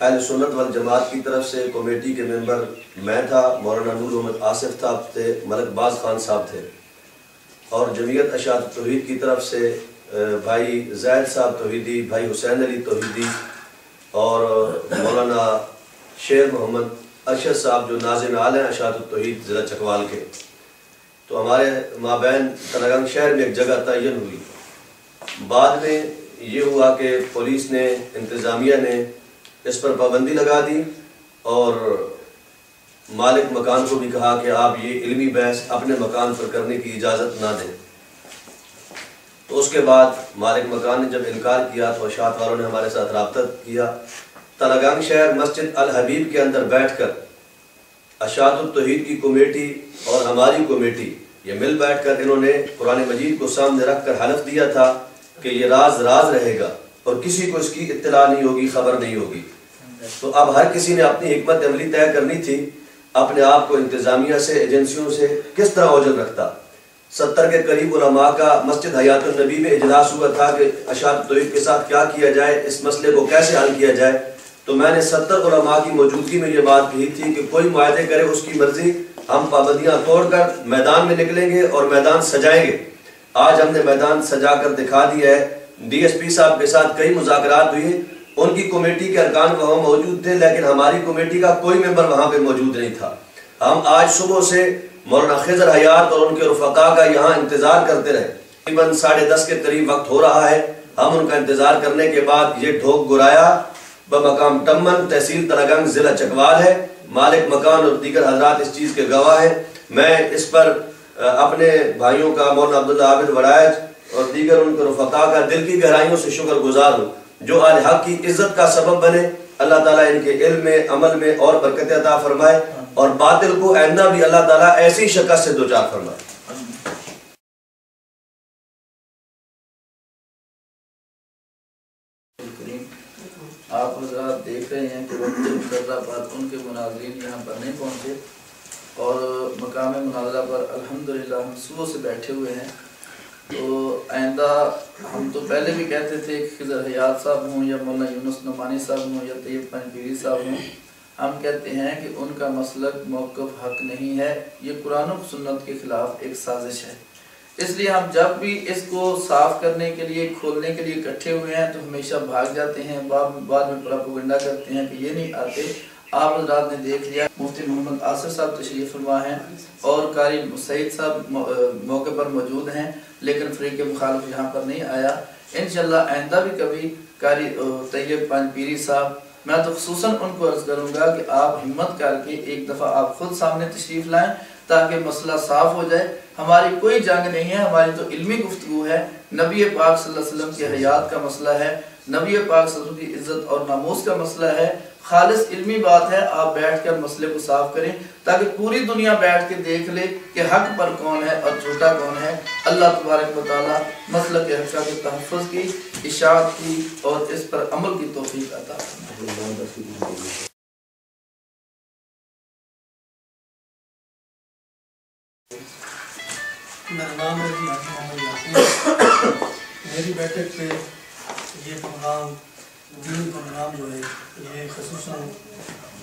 Speaker 12: اہل سنت والجماعت کی طرف سے کمیٹی کے ممبر میں تھا، مولانا نور محمد آصف صاحب تھے، ملک باز خان صاحب تھے، اور جمعیت اشاعت توحید کی طرف سے بھائی زید صاحب توحیدی، بھائی حسین علی توحیدی اور مولانا شیر محمد ارشد صاحب جو ناظم عال ہیں اشاعت توحید ضلع چکوال کے۔ تو ہمارے مابین تلہ گنگ شہر میں ایک جگہ تعین ہوئی۔ بعد میں یہ ہوا کہ پولیس نے، انتظامیہ نے اس پر پابندی لگا دی اور مالک مکان کو بھی کہا کہ آپ یہ علمی بحث اپنے مکان پر کرنے کی اجازت نہ دیں۔ تو اس کے بعد مالک مکان نے جب انکار کیا تو اشاعت والوں نے ہمارے ساتھ رابطہ کیا۔ تلہ گنگ شہر مسجد الحبیب کے اندر بیٹھ کر اشاعت التوحید کی کمیٹی اور ہماری کمیٹی یہ مل بیٹھ کر انہوں نے قرآن مجید کو سامنے رکھ کر حلف دیا تھا کہ یہ راز رہے گا اور کسی کو اس کی اطلاع نہیں ہوگی، خبر نہیں ہوگی۔ تو اب ہر کسی نے اپنی حکمت عملی طے کرنی تھی، اپنے آپ کو انتظامیہ سے، ایجنسیوں سے کس طرح اوجھل رکھتا۔ 70 کے قریب علماء کا مسجد حیات النبی میں اجلاس ہوا تھا کہ اشاعت توحید کے ساتھ کیا کیا جائے، اس مسئلے کو کیسے حل کیا جائے۔ تو میں نے 70 علماء کی موجودگی میں یہ بات کہی تھی کہ کوئی معاہدے کرے اس کی مرضی، ہم پابندیاں توڑ کر میدان میں نکلیں گے اور میدان سجائیں گے۔ آج ہم نے میدان سجا کر دکھا دیا ہے۔ ڈی ایس پی صاحب کے ساتھ کئی مذاکرات ہوئی، ان کی کمیٹی کے ارکان وہاں موجود تھے لیکن ہماری کمیٹی کا کوئی ممبر وہاں پہ موجود نہیں تھا۔ ہم آج صبح سے مولانا خضر حیات اور ان کے رفقا کا یہاں انتظار کرتے رہے، تقریباً 10:30 کے قریب وقت ہو رہا ہے۔ ہم ان کا انتظار کرنے کے بعد یہ ڈھوک گرایا بمقام ٹمن، تحصیل تلہ گنگ، ضلع چکوال ہے۔ مالک مکان اور دیگر حضرات اس چیز کے گواہ ہیں۔ میں اس پر اپنے بھائیوں کا، مولانا عبداللہ عابد وڑائچ اور دیگر ان کے رفقا کا دل کی گہرائیوں سے شکر گزار ہوں جو آل حق کی عزت کا سبب بنے۔ اللہ تعالیٰ ان کے علم میں، عمل میں اور برکت عطا فرمائے اور باطل کو آئندہ بھی اللہ تعالیٰ ایسی شکست سے دوچار فرمائے۔
Speaker 5: آپ حضرات دیکھ رہے ہیں کہ وقت مقررہ پر ان کے مناظرین یہاں پر نہیں پہنچے اور مقام مناظرہ پر الحمدللہ ہم صبح سے بیٹھے ہوئے ہیں۔ تو آئندہ ہم تو پہلے بھی کہتے تھے کہ خضر حیات صاحب ہوں یا مولانا یونس نعمانی صاحب ہوں یا طیب پنج پیری صاحب ہوں، ہم کہتے ہیں کہ ان کا مسلک موقف حق نہیں ہے، یہ قرآن و سنت کے خلاف ایک سازش ہے۔ اس لیے ہم جب بھی اس کو صاف کرنے کے لیے، کھولنے کے لیے اکٹھے ہوئے ہیں تو ہمیشہ بھاگ جاتے ہیں، بعد میں پروپیگنڈا کرتے ہیں کہ یہ نہیں آتے۔ آپ حضرات نے دیکھ لیا مفتی محمد آصف صاحب تشریف فرما ہیں اور قاری سعید صاحب موقع پر موجود ہیں لیکن فریق مخالف یہاں پر نہیں آیا۔ انشاءاللہ آئندہ بھی کبھی قاری طیب پنج پیری صاحب، میں تو خصوصاً ان کو عرض کروں گا کہ آپ ہمت کر کے ایک دفعہ آپ خود سامنے تشریف لائیں تاکہ مسئلہ صاف ہو جائے۔ ہماری کوئی جنگ نہیں ہے، ہماری تو علمی گفتگو ہے۔ نبی پاک صلی اللہ علیہ وسلم کی حیات کا مسئلہ ہے، نبی پاک صلی اللہ علیہ وسلم کی عزت اور ناموس کا مسئلہ ہے، خالص علمی بات ہے۔ آپ بیٹھ کر مسئلے کو صاف کریں تاکہ پوری دنیا بیٹھ کے دیکھ لے کہ حق پر کون ہے اور جھوٹا کون ہے۔ اللہ تبارک و تعالی مسلک حق کے تحفظ کی، اشاعت کی اور اس پر عمل کی توفیق عطا فرمائے۔
Speaker 9: میرا نام ہے جی محمد یاسین۔ میری بیٹھک پہ یہ پروگرام، دینی پروگرام جو ہے یہ خصوصاً